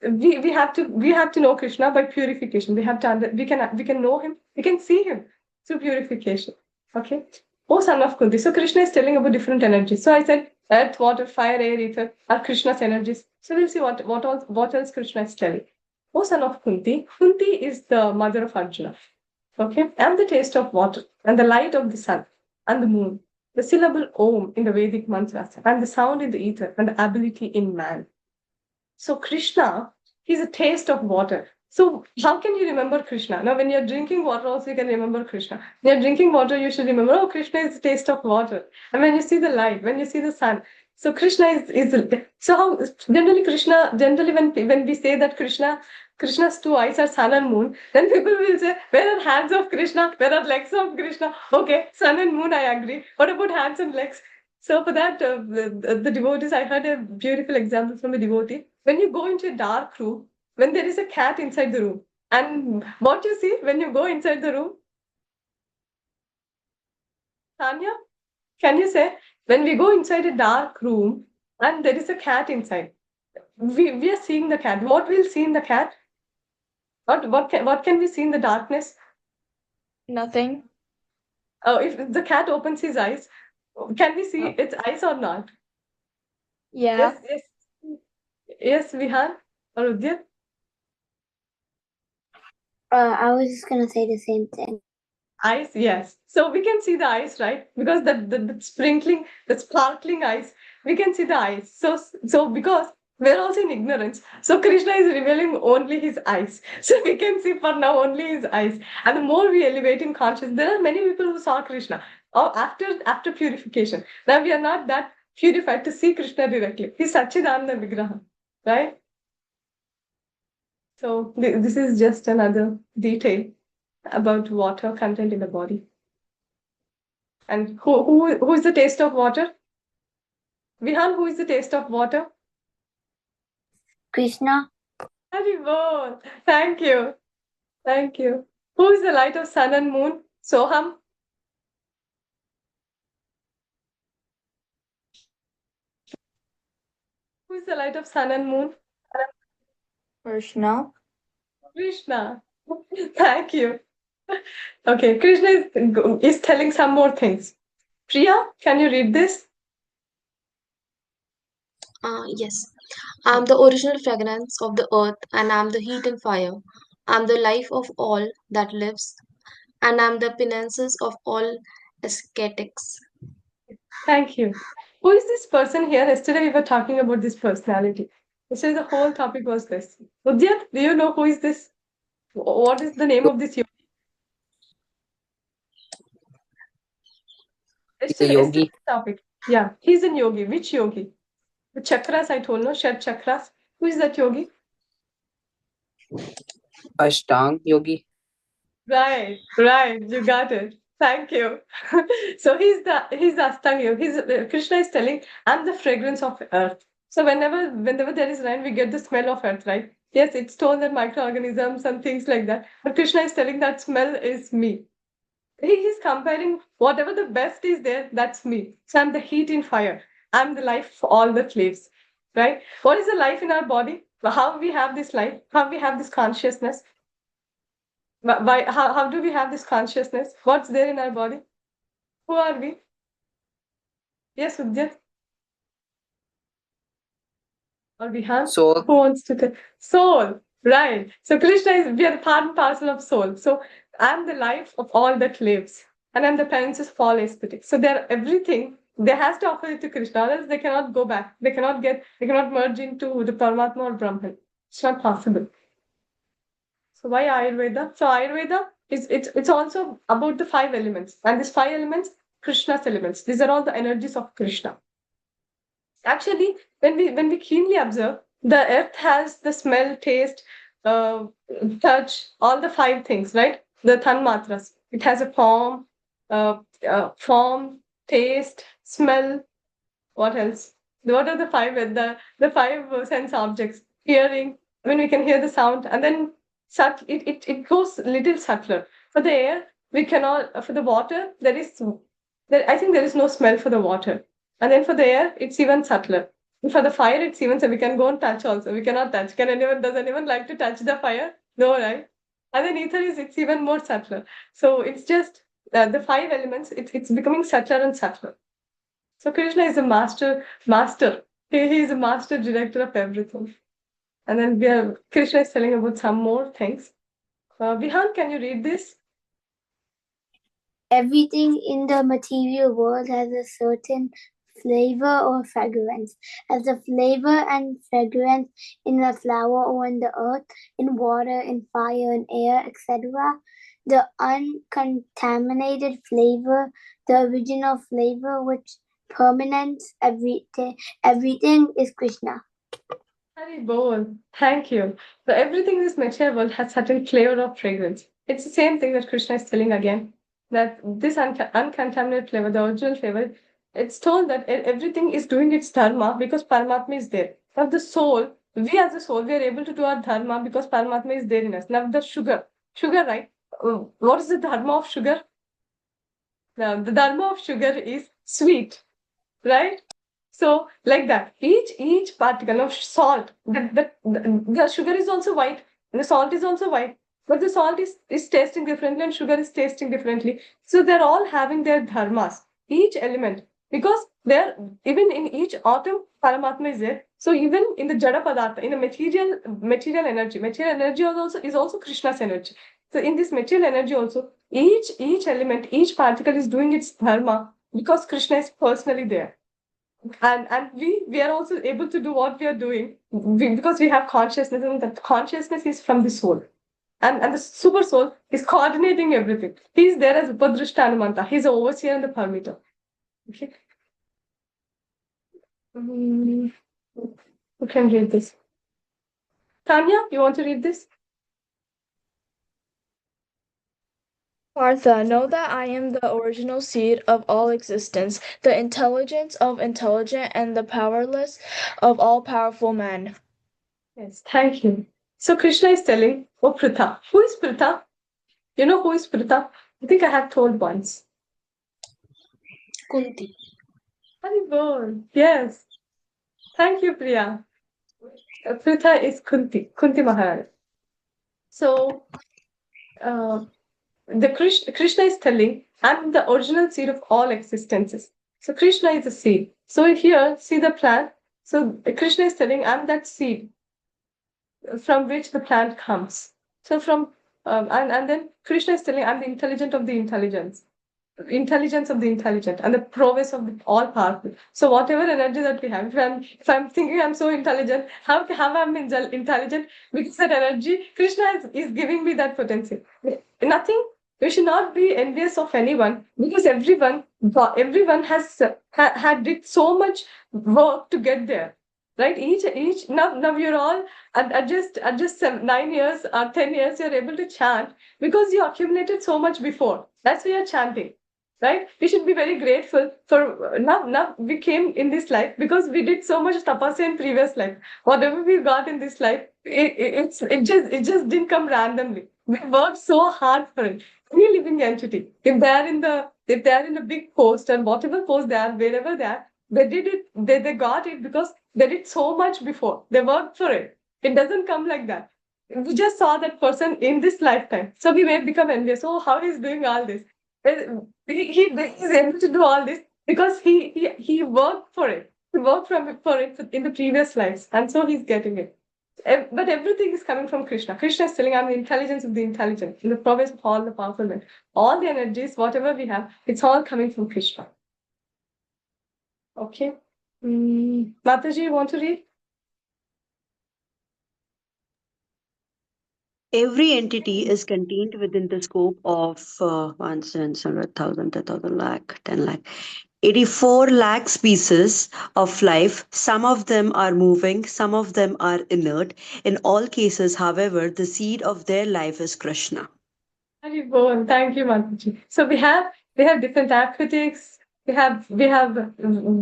S1: We have to know Krishna by purification. We can know him. We can see him through purification. Okay. Oh, son of Kunti. So Krishna is telling about different energies. So I said earth, water, fire, air, ether are Krishna's energies. So we'll see what else Krishna is telling. Oh, son of Kunti. Kunti is the mother of Arjuna. Okay, and the taste of water, and the light of the sun, and the moon, the syllable Om in the Vedic mantras, and the sound in the ether, and the ability in man. So Krishna is a taste of water. So how can you remember Krishna? Now, when you're drinking water, also you can remember Krishna. When you're drinking water, you should remember, oh, Krishna is the taste of water. And when you see the light, when you see the sun, so Krishna is so how generally when we say that Krishna's two eyes are sun and moon, then people will say, where are hands of Krishna? Where are legs of Krishna? Okay, sun and moon, I agree. What about hands and legs? So for that, the devotees, I heard a beautiful example from a devotee. When you go into a dark room, when there is a cat inside the room, and what you see when you go inside the room, Tanya, can you say, when we go inside a dark room and there is a cat inside, we are seeing the cat. What we'll see in the cat? What can we see in the darkness?
S3: Nothing.
S1: Oh, if the cat opens his eyes, can we see its eyes or not?
S3: Yeah.
S1: Yes, Vihan or Udit?
S4: I was just gonna say the same thing.
S1: Eyes, yes. So we can see the eyes, right? Because the sprinkling, the sparkling eyes, we can see the eyes. So because we're also in ignorance. So Krishna is revealing only his eyes. So we can see for now only his eyes. And the more we elevate in consciousness, there are many people who saw Krishna after purification. Now we are not that purified to see Krishna directly. He's Sachidananda Vigraha, right? So this is just another detail about water content in the body. And who is the taste of water? Vihan, who is the taste of water?
S4: Krishna,
S1: Haribol. Thank you. Thank you. Who is the light of sun and moon? Soham. Who is the light of sun and moon?
S3: Krishna.
S1: Krishna. Thank you. Okay, Krishna is telling some more things. Priya, can you read this?
S5: Yes. I'm the original fragrance of the earth, and I'm the heat and fire. I'm the life of all that lives, and I'm the penances of all ascetics.
S1: Thank you. Who is this person here? Yesterday we were talking about this personality. Yesterday the whole topic was this. Udyat, do you know who is this? What is the name of this yogi?
S2: He's a yogi.
S1: Topic. Yeah, he's a yogi. Which yogi? The chakras I told, no? Shed chakras. Who is that yogi?
S2: Ashtang yogi.
S1: Right, you got it. Thank you. So he's the Astang yogi. Krishna is telling, I'm the fragrance of earth. So whenever there is rain, we get the smell of earth, right? Yes, it's told that microorganisms and things like that. But Krishna is telling that smell is me. He's comparing whatever the best is there, that's me. So I'm the heat in fire. I'm the life for all that lives. Right? What is the life in our body? How we have this life? How we have this consciousness? How do we have this consciousness? What's there in our body? Who are we? Yes, Udyat. Or Vihan?
S2: Soul.
S1: Who wants to tell? Soul. Right. So Krishna is, we are part and parcel of soul. So I'm the life of all that lives. And I'm the parents of all aesthetics. So they're everything. They has to offer it to Krishna, or else they cannot go back. They cannot merge into the Paramatma or Brahman. It's not possible. So why Ayurveda? So Ayurveda it's also about the 5 elements. And these 5 elements, Krishna's elements. These are all the energies of Krishna. Actually, when we keenly observe, the earth has the smell, taste, touch, all the 5 things, right? The tanmatras. It has a form, taste, smell. What else? What are the 5 the 5 sense objects? Hearing. When we can hear the sound, and then it goes little subtler. For the air, we cannot. For the water, I think there is no smell for the water. And then for the air, it's even subtler. And for the fire, it's even so we can go and touch also. We cannot touch. Does anyone like to touch the fire? No, right? And then ether it's even more subtler. So it's just the 5 elements, it's becoming subtler and subtler. So Krishna is a master. He is a master director of everything. And then Krishna is telling about some more things. Vihan, can you read this?
S4: everything in the material world has a certain flavor or fragrance. As the flavor and fragrance in a flower or in the earth, in water, in fire, in air, etc. The uncontaminated flavor, the original flavor which permanents everything is Krishna.
S1: Very bold. Thank you. So everything in this material world has certain flavor of fragrance. It's the same thing that Krishna is telling again, that this uncontaminated flavor, the original flavor, it's told that everything is doing its dharma because Paramatma is there. Now the soul, we as a soul, we are able to do our dharma because Paramatma is there in us. Now the sugar, right? What is the dharma of sugar? Now the dharma of sugar is sweet, right? So like that, each particle of salt, the sugar is also white, and the salt is also white, but the salt is tasting differently and sugar is tasting differently. So they're all having their dharmas, each element, because they're even in each atom, Paramatma is there. So even in the Jada Padartha, in the material energy is also Krishna's energy. So in this material energy also, each element, each particle is doing its dharma because Krishna is personally there. And we are also able to do what we are doing because we have consciousness, and that consciousness is from the soul. And the super soul is coordinating everything. He's there as Upadrishta. He's the overseer and the permitter. Okay. Who can read this? Tanya, you want to read this?
S3: Martha, know that I am the original seed of all existence, the intelligence of intelligent and the powerless of all powerful men.
S1: Yes, thank you. So Krishna is telling, oh Pritha. Who is Pritha? You know who is Pritha? I think I have told once.
S5: Kunti.
S1: Very good. Yes. Thank you, Priya. Pritha is Kunti Maharani. So the Krishna is telling, I'm the original seed of all existences. So Krishna is the seed. So here, see the plant. So Krishna is telling, I'm that seed from which the plant comes. So and then Krishna is telling, I'm the intelligent of the intelligence of the intelligent, and the prowess of the all powerful. So whatever energy that we have, if I'm thinking I'm so intelligent, how I'm intelligent? Because that energy, Krishna is giving me that potential. Nothing. We should not be envious of anyone because everyone has had did so much work to get there, right? Each now you're all at just 9 years or 10 years you're able to chant because you accumulated so much before. That's why you're chanting, right? We should be very grateful for now we came in this life because we did so much tapasya in previous life. Whatever we got in this life, it just didn't come randomly. We worked so hard for it. Any living entity, if they're in a big post and whatever post they are, wherever they are, they did it. They got it because they did so much before. They worked for it. It doesn't come like that. We just saw that person in this lifetime, so we may become envious. Oh, how he's doing all this. He's able to do all this because he worked for it. He worked for it in the previous lives, and so he's getting it. But everything is coming from Krishna. Krishna is telling, I'm the intelligence of the intelligent, in the province of all the powerful men. All the energies, whatever we have, it's all coming from Krishna. Okay. Mataji, you want to read?
S6: Every entity is contained within the scope of 1,100,000, 10,000 lakh, 10 lakh, 84 lakh species of life. Some of them are moving, some of them are inert. In all cases, however, the seed of their life is Krishna.
S1: Haribol. Thank you, Mataji. So we have different aquatics. We have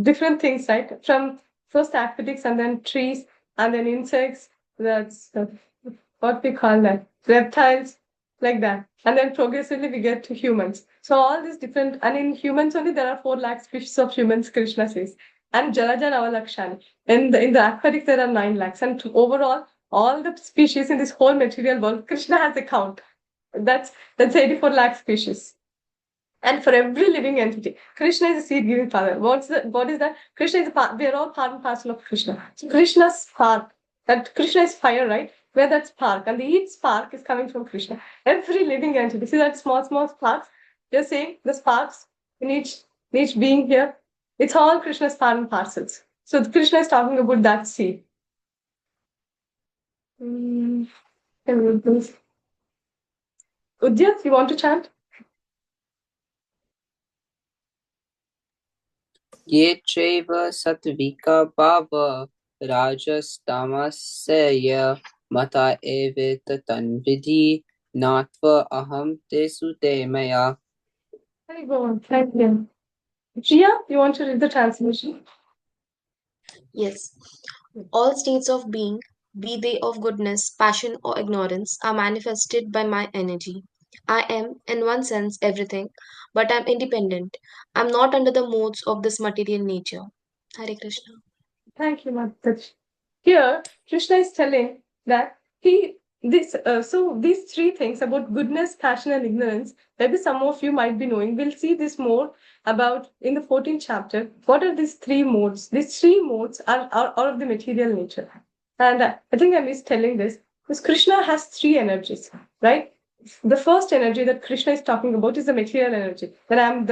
S1: different things, right? From first aquatics and then trees and then insects. That's what we call that, reptiles, like that. And then progressively we get to humans. So all these different, and in humans only there are 4 lakh species of humans, Krishna says. And Jalaja Navalakshani. In the aquatic there are 9 lakhs. And overall, all the species in this whole material world, Krishna has a count. That's 84 lakh species. And for every living entity, Krishna is a seed-giving father. What is that? Krishna is we are all part and parcel of Krishna. So Krishna's spark, that Krishna is fire, right? Where that spark, and each spark is coming from Krishna. Every living entity, see that small sparks? They're saying the sparks in each being here It's all Krishna's part and parcels. So Krishna is talking about that seed. Can you please? Udya, you want to chant?
S2: Ye cheva satvika bhava rajastamasya mata evita tanvidhi natva aham tesu te maya.
S1: Very good. Thank you. Priya, you want to read the translation?
S5: Yes. All states of being, be they of goodness, passion, or ignorance, are manifested by my energy. I am, in one sense, everything, but I am independent. I am not under the modes of this material nature. Hare Krishna.
S1: Thank you, Mathaji. Here, Krishna is telling that so these three things about goodness, passion, and ignorance, maybe some of you might be knowing. We'll see this more about in the 14th chapter. What are these three modes? These three modes are of the material nature. And I think I missed telling this because Krishna has three energies, right? The first energy that Krishna is talking about is the material energy. That I'm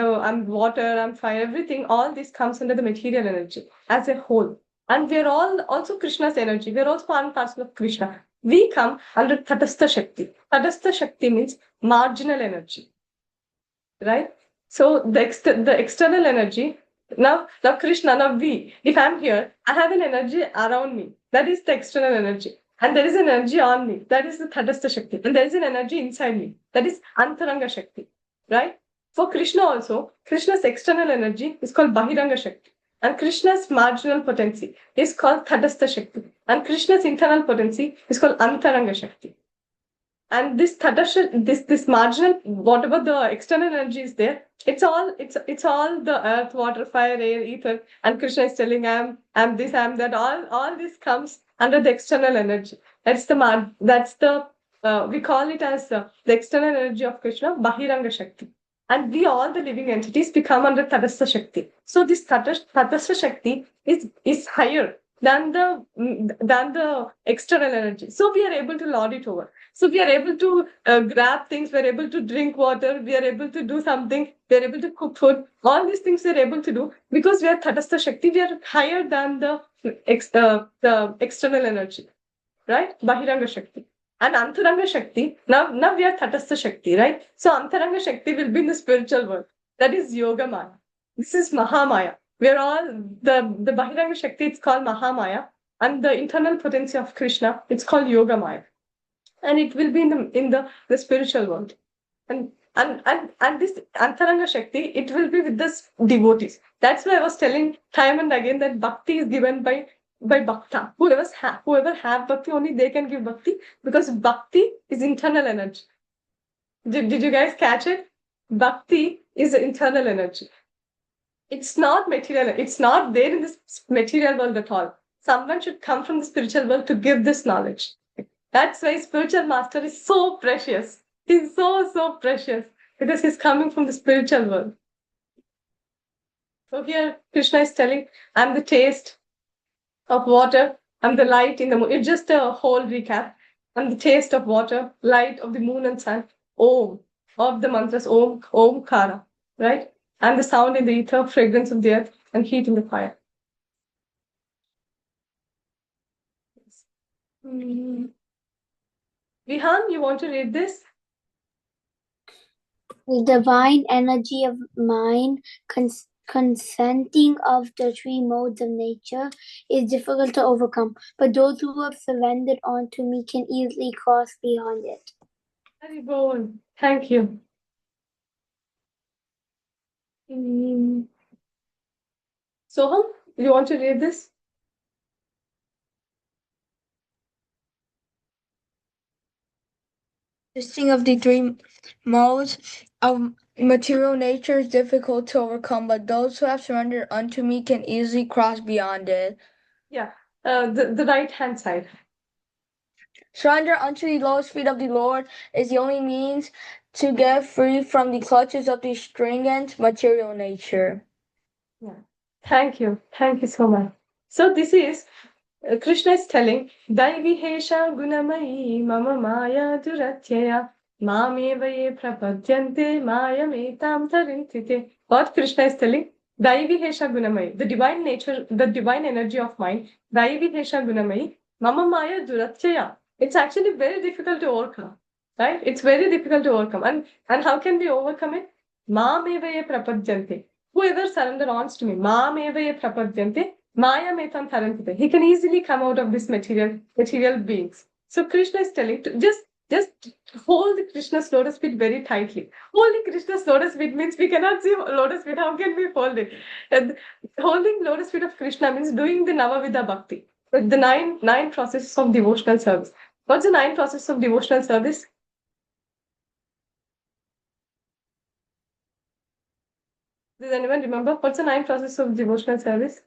S1: water, I'm fire, everything, all this comes under the material energy as a whole. And we are all also Krishna's energy. We are also one parcel of Krishna. We come under Tatastha Shakti. Tatastha Shakti means marginal energy, right? So the external energy, now Krishna, now we, if I'm here, I have an energy around me. That is the external energy. And there is an energy on me. That is the Tatastha Shakti. And there is an energy inside me. That is Antaranga Shakti, right? For Krishna also, Krishna's external energy is called Bahiranga Shakti. And Krishna's marginal potency is called Tadastha Shakti. And Krishna's internal potency is called Antaranga Shakti. And this Tadasha, this marginal, whatever the external energy is there, it's all the earth, water, fire, air, ether. And Krishna is telling, I'm this, I'm that. All this comes under the external energy. That's the we call it as the external energy of Krishna, Bahiranga Shakti. And we all the living entities become under Tadastha Shakti. So this Tadastha Shakti is higher than the external energy. So we are able to lord it over. So we are able to grab things. We are able to drink water. We are able to do something. We are able to cook food. All these things we are able to do because we are Tadastha Shakti. We are higher than the external energy, right? Bahiranga Shakti. And Antaranga Shakti, now we are Tatastha Shakti, right? So Antaranga Shakti will be in the spiritual world. That is Yoga Maya. This is Mahamaya. We are all, the Bahiranga Shakti, it's called Mahamaya. And the internal potency of Krishna, it's called Yoga Maya. And it will be in the spiritual world. And this Antaranga Shakti, it will be with the devotees. That's why I was telling time and again that bhakti is given by bhakta. Whoever have bhakti, only they can give bhakti because bhakti is internal energy. Did you guys catch it? Bhakti is internal energy. It's not material. It's not there in this material world at all. Someone should come from the spiritual world to give this knowledge. That's why spiritual master is so precious. He's so precious because he's coming from the spiritual world. So here Krishna is telling, I'm the taste of water, I'm the light in the moon. It's just a whole recap. I'm the taste of water, light of the moon and sun, Om, of the mantras Om, Omkara, right? And the sound in the ether, fragrance of the earth, and heat in the fire. Vihan, you want to read this?
S4: The divine energy of mind consenting of the three modes of nature is difficult to overcome, but those who have surrendered onto me can easily cross beyond it.
S1: Very good. Thank you. Soham, you want to read this?
S3: Consisting of the three modes of material nature is difficult to overcome, but those who have surrendered unto me can easily cross beyond it.
S1: Yeah, the right hand side.
S3: Surrender unto the lowest feet of the Lord is the only means to get free from the clutches of the stringent material nature.
S1: Yeah. Thank you. Thank you so much. So this is Krishna is telling, Daivihesha gunamayi mama maya duratyaya mameva ye prapadyante mayam etam tarintite. What Krishna is telling? Daivi Hesha Gunamai, the divine nature, the divine energy of mind, Daivi Hesha Gunamai, Mama Maya Duratchaya. It's actually very difficult to overcome, right? It's very difficult to overcome. And how can we overcome it? Ma mevaye prapajyante. Whoever surrenders to me, Ma mevaye prapajyante, Maya metam tarantite. He can easily come out of this material beings. So Krishna is telling to just hold the Krishna's lotus feet very tightly. Holding Krishna's lotus feet means we cannot see lotus feet. How can we hold it? And holding lotus feet of Krishna means doing the Navavidha Bhakti, the nine processes of devotional service. What's the 9 processes of devotional service? Does anyone remember? What's the 9 processes of devotional service?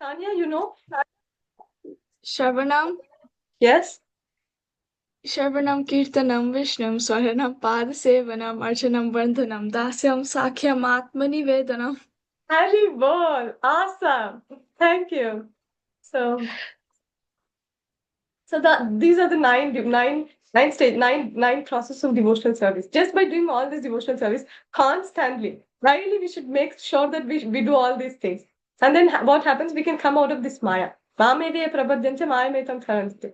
S1: Tanya, you know?
S3: Shravanam,
S1: Yes?
S3: Shravanam, Kirtanam, Vishnam, Swaranam, Padasevanam, Archanam, Vandhanam, Dasyam, Sakhyam, Atmani Vedanam.
S1: Hari bol. Awesome. Thank you. So these are the nine processes of devotional service. Just by doing all this devotional service constantly, really we should make sure that we do all these things. And then what happens? We can come out of this Maya. Mameviya prabhadyancha mayametam tarante.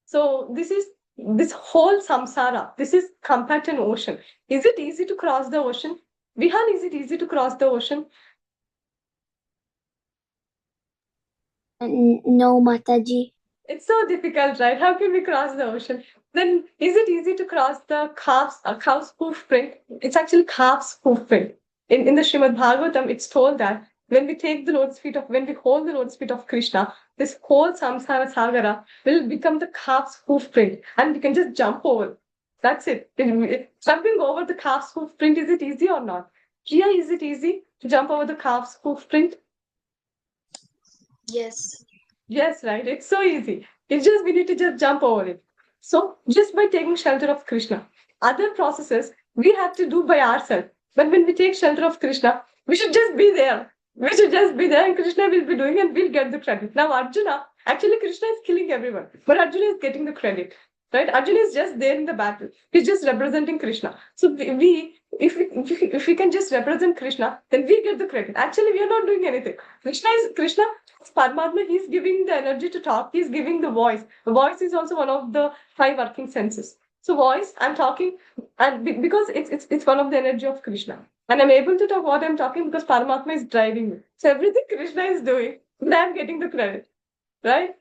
S1: So this whole samsara, this is compared to an ocean. Is it easy to cross the ocean? Vihan, is it easy to cross the ocean?
S4: No, Mataji.
S1: It's so difficult, right? How can we cross the ocean? Then is it easy to cross the cow's hoof print? It's actually calf's hoof print. In the Srimad Bhagavatam, it's told that when we hold the lotus feet of Krishna, this whole samsara sagara will become the calf's hoof print, and we can just jump over. That's it. Jumping over the calf's hoof print, is it easy or not? Priya, is it easy to jump over the calf's hoof print?
S5: Yes.
S1: Yes, right. It's so easy. It's just we need to just jump over it. So just by taking shelter of Krishna, other processes we have to do by ourselves. But when we take shelter of Krishna, we should just be there. We should just be there, and Krishna will be doing, and we'll get the credit. Now Arjuna, actually Krishna is killing everyone, but Arjuna is getting the credit. Right? Arjuna is just there in the battle. He's just representing Krishna. So if we can just represent Krishna, then we get the credit. Actually, we are not doing anything. Krishna is Paramatma. He's giving the energy to talk. He's giving the voice. The voice is also one of the 5 working senses. So voice, I'm talking, and because it's one of the energy of Krishna, and I'm able to talk what I'm talking because Paramatma is driving me. So everything Krishna is doing, and I'm getting the credit, right?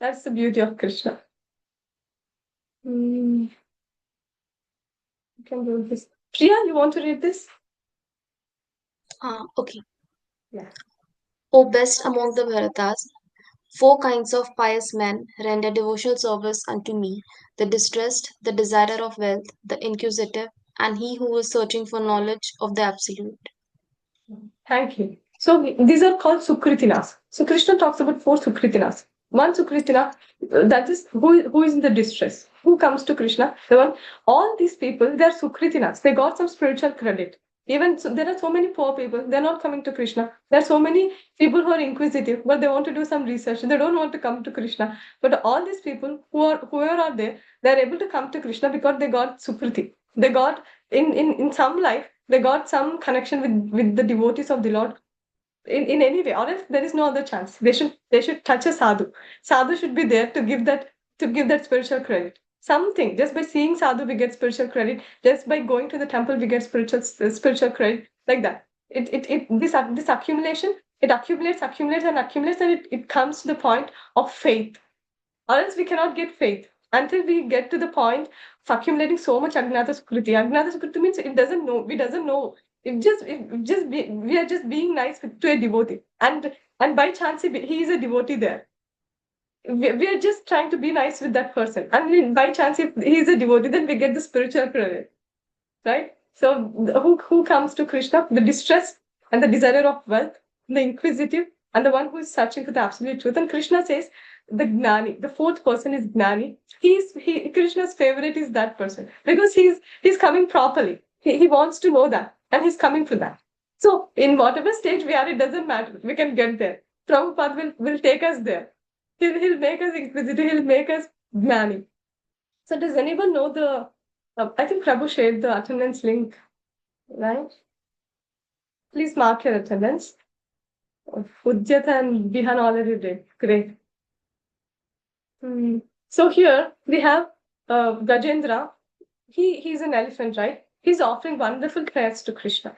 S1: That's the beauty of Krishna. You can do this. Priya, you want to read this?
S5: Okay.
S1: Yeah.
S5: O best among the Bharatas, 4 kinds of pious men render devotional service unto me: the distressed, the desirer of wealth, the inquisitive, and he who is searching for knowledge of the Absolute.
S1: Thank you. So these are called Sukritinas. So Krishna talks about 4 Sukritinas. One Sukritina, that is who is in the distress. Who comes to Krishna? The one. All these people, they are Sukritinas. They got some spiritual credit. Even so, there are so many poor people. They're not coming to Krishna. There are so many people who are inquisitive, but they want to do some research. They don't want to come to Krishna. But all these people whoever are there, they're able to come to Krishna because they got Sukriti. They got in some life, they got some connection with the devotees of the Lord in any way, or if there is no other chance, they should touch a sadhu. Sadhu should be there to give that spiritual credit. Something, just by seeing sadhu we get spiritual credit. Just by going to the temple we get spiritual credit, like that. This accumulation, it accumulates and it comes to the point of faith, or else we cannot get faith until we get to the point of accumulating so much Agnata Sukriti. Agnata Sukriti means it doesn't know, we doesn't know. We are just being nice to a devotee. And by chance he is a devotee there. We are just trying to be nice with that person. And by chance if he is a devotee, then we get the spiritual credit. Right? So who comes to Krishna? The distressed and the desire of wealth, the inquisitive, and the one who is searching for the absolute truth. And Krishna says the Gnani, the 4th person is Gnani. Krishna's favorite is that person because he's coming properly. He wants to know that, and he's coming to that. So in whatever stage we are, it doesn't matter. We can get there. Prabhupada will take us there. He'll make us inquisitive. He'll make us Gnani. So does anyone know the? I think Prabhu shared the attendance link, right? Please mark your attendance. Ujjat and Bihan already did. Great. So here we have Gajendra. He's an elephant, right? He's offering wonderful prayers to Krishna.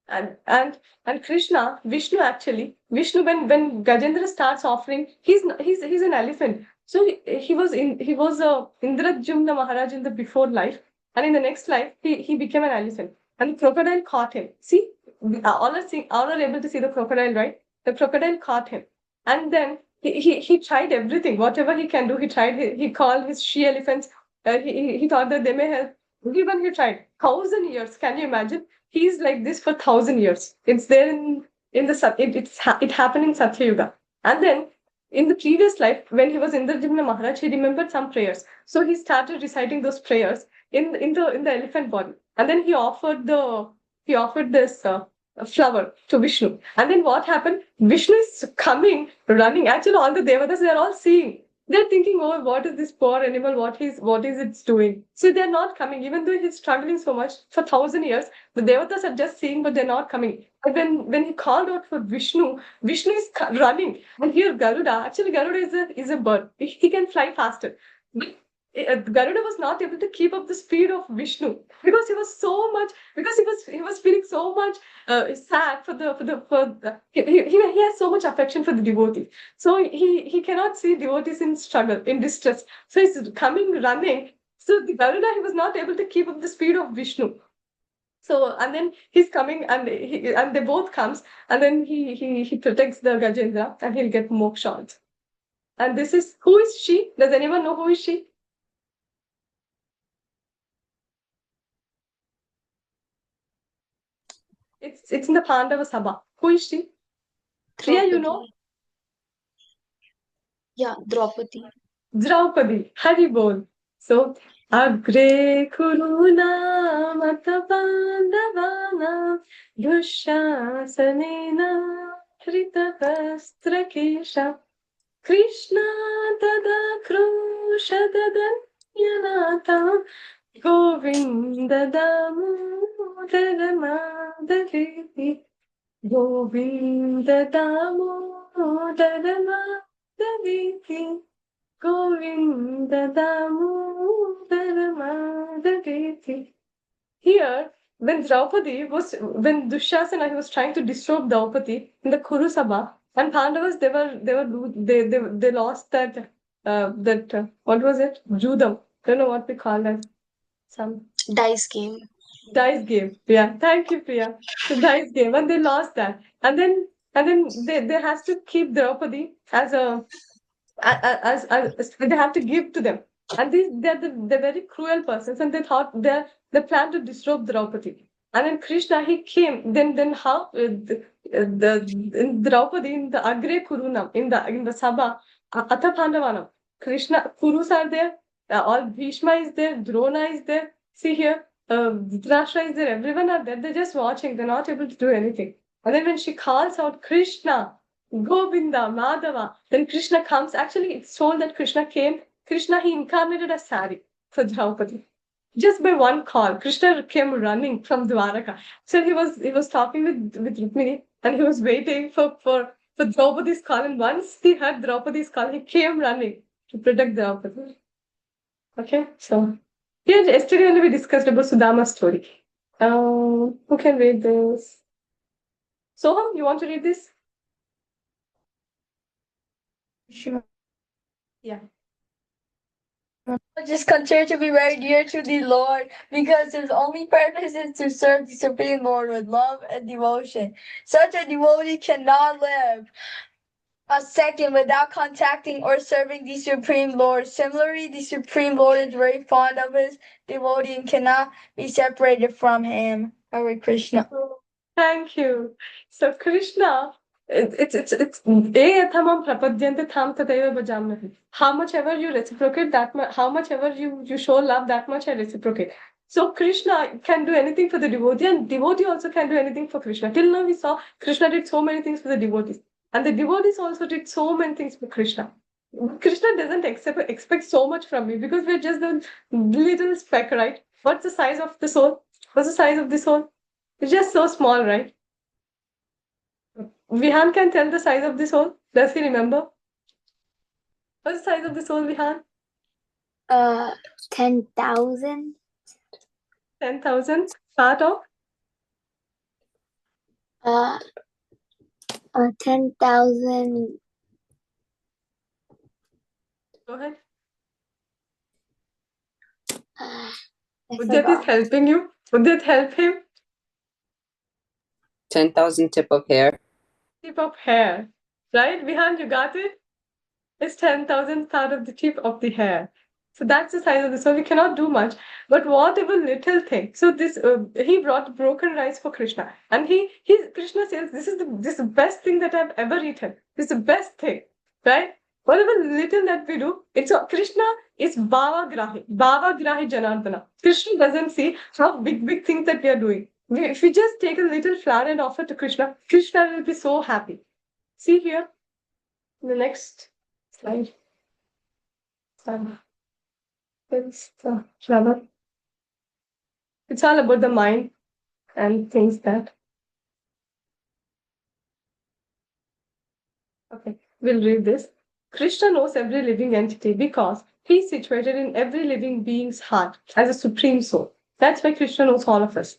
S1: And Krishna, Vishnu actually, Vishnu when Gajendra starts offering, he's an elephant. So he was Indrajumna Maharaj in the before life, and in the next life he became an elephant. And the crocodile caught him. See, all are able to see the crocodile, right? The crocodile caught him, and then he tried everything, whatever he can do. He tried. He called his she elephants. He thought that they may help. Even he tried 1,000 years. Can you imagine? He's like this for 1,000 years. It's there in the it happened in Satya Yuga. And then in the previous life, when he was Indrajimna Maharaj, he remembered some prayers. So he started reciting those prayers in the elephant body. And then he offered this flower to Vishnu. And then what happened? Vishnu is coming, running. Actually, all the devatas, they're all seeing. They're thinking, oh, what is this poor animal? What is it doing? So they're not coming, even though he's struggling so much for 1,000 years. The devatas are just seeing, but they're not coming. And when he called out for Vishnu, Vishnu is running. And here Garuda, actually Garuda is a bird. He can fly faster. But Garuda was not able to keep up the speed of Vishnu because he was feeling so much sad he has so much affection for the devotees. So he cannot see devotees in struggle, in distress. So he's coming running. So the Garuda, he was not able to keep up the speed of Vishnu. So and then he's coming and they both comes and then he protects the Gajendra and he'll get moksha. And this is, who is she? Does anyone know who is she? It's in the Pandava Sabha. Who is she? Priya, you know?
S5: Yeah, Draupadi.
S1: Draupadi. Hari Bol. So, Agre Kuruna Matapandavana Dushasanena Hritavastra Kesha Krishna Dada Krusha Dadanyanata Govinda Damodara Madhaviti Govinda Damodara Madhaviti Govinda Damodara Madhaviti. Here, when Dushasana, he was trying to disrobe Draupadi in the Kuru Sabha, and Pandavas, they lost that what was it? Judam. Don't know what we call that. Some
S5: Dice game.
S1: dice game. Yeah, thank you, Priya. The dice game, and they lost that. And then they has to keep Draupadi as they have to give to them. And they're very cruel persons, and they thought they planned to disrobe Draupadi. And then Krishna, he came. Then how in Draupadi in the Agre Kurunam in the Sabha Atha Pandavanam. Krishna Kurus are there. All Bhishma is there. Drona is there. See here, Dhritarashtra is there. Everyone are there. They're just watching. They're not able to do anything. And then when she calls out Krishna, Govinda, Madhava. Then Krishna comes. Actually, it's told that Krishna came. Krishna, he incarnated a sari for Draupadi. Just by one call, Krishna came running from Dwaraka. So he was talking with Rukmini and he was waiting for Draupadi's call. And once he heard Draupadi's call, he came running to protect Draupadi. Okay, so here yesterday only we discussed about Sudama's story. Who can read this? Soham, you want to read this?
S3: Sure.
S1: Yeah.
S3: Just consider to be very dear to the Lord, because his only purpose is to serve the Supreme Lord with love and devotion. Such a devotee cannot live a second without contacting or serving the Supreme Lord. Similarly, the Supreme Lord is very fond of his devotee and cannot be separated from him. Hare Krishna.
S1: Thank you. So Krishna, it's eyatamam prapadyante tham tadaiva bhajamyahi. How much ever you reciprocate, how much ever you show love, that much I reciprocate. So Krishna can do anything for the devotee, and devotee also can do anything for Krishna. Till now we saw Krishna did so many things for the devotees, and the devotees also did so many things for Krishna. Krishna doesn't expect so much from me because we're just the little speck, right? What's the size of the soul? What's the size of the soul? It's just so small, right? Vihan can tell the size of the soul. Does he remember? What's the size of the soul, Vihan?
S4: 10,000.
S1: 10,000. Part of?
S4: 10,000.
S1: Go ahead.
S4: I
S1: Udyat is
S4: forgot.
S1: helping you. Udyat, help him.
S2: 10,000 tip of hair.
S1: Tip of hair. Right, Vihan, you got it? It's 10,000 part of the tip of the hair. So that's the size of the soul. We cannot do much, but whatever little thing. So this he brought broken rice for Krishna, and Krishna says this is the best thing that I've ever eaten. This is the best thing, right? Whatever little that we do, Krishna is Bhava Grahi Janardana. Krishna doesn't see how big things that we are doing. If we just take a little flower and offer to Krishna, Krishna will be so happy. See here, the next slide. It's the flower. It's all about the mind and things that. Okay, we'll read this. Krishna knows every living entity because he's situated in every living being's heart as a supreme soul. That's why Krishna knows all of us.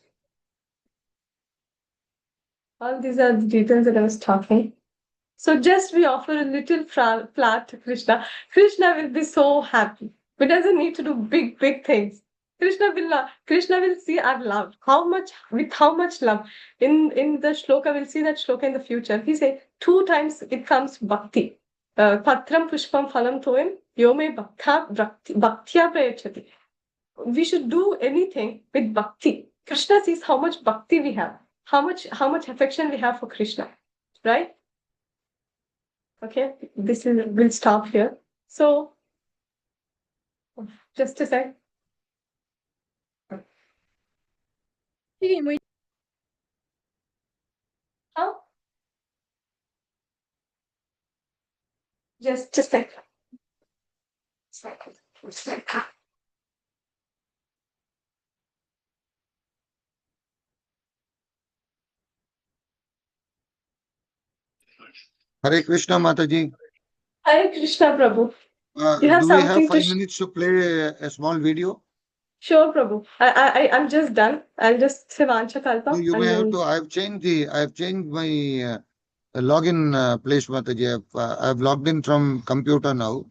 S1: All these are the details that I was talking. So just we offer a little flower to Krishna. Krishna will be so happy. We doesn't need to do big things. Krishna will see our love. With how much love. In the shloka, we'll see that shloka in the future. He say 2 times it comes bhakti. Patram pushpam phalam toim yome bhaktya prayachati. We should do anything with bhakti. Krishna sees how much bhakti we have, how much affection we have for Krishna, right? Okay, we'll stop here. So, just a sec. Huh? Just a sec.
S7: Hare Krishna Mataji.
S1: Hare Krishna, Prabhu. You have
S7: Do we have
S1: something
S7: 5 minutes to play a small video?
S1: Sure, Prabhu. I'm just done. I'll just say Vancha Kalpa.
S7: No, you
S1: and
S7: may have
S1: then-
S7: to. I've changed my login place, Mataji. I've logged in from computer now.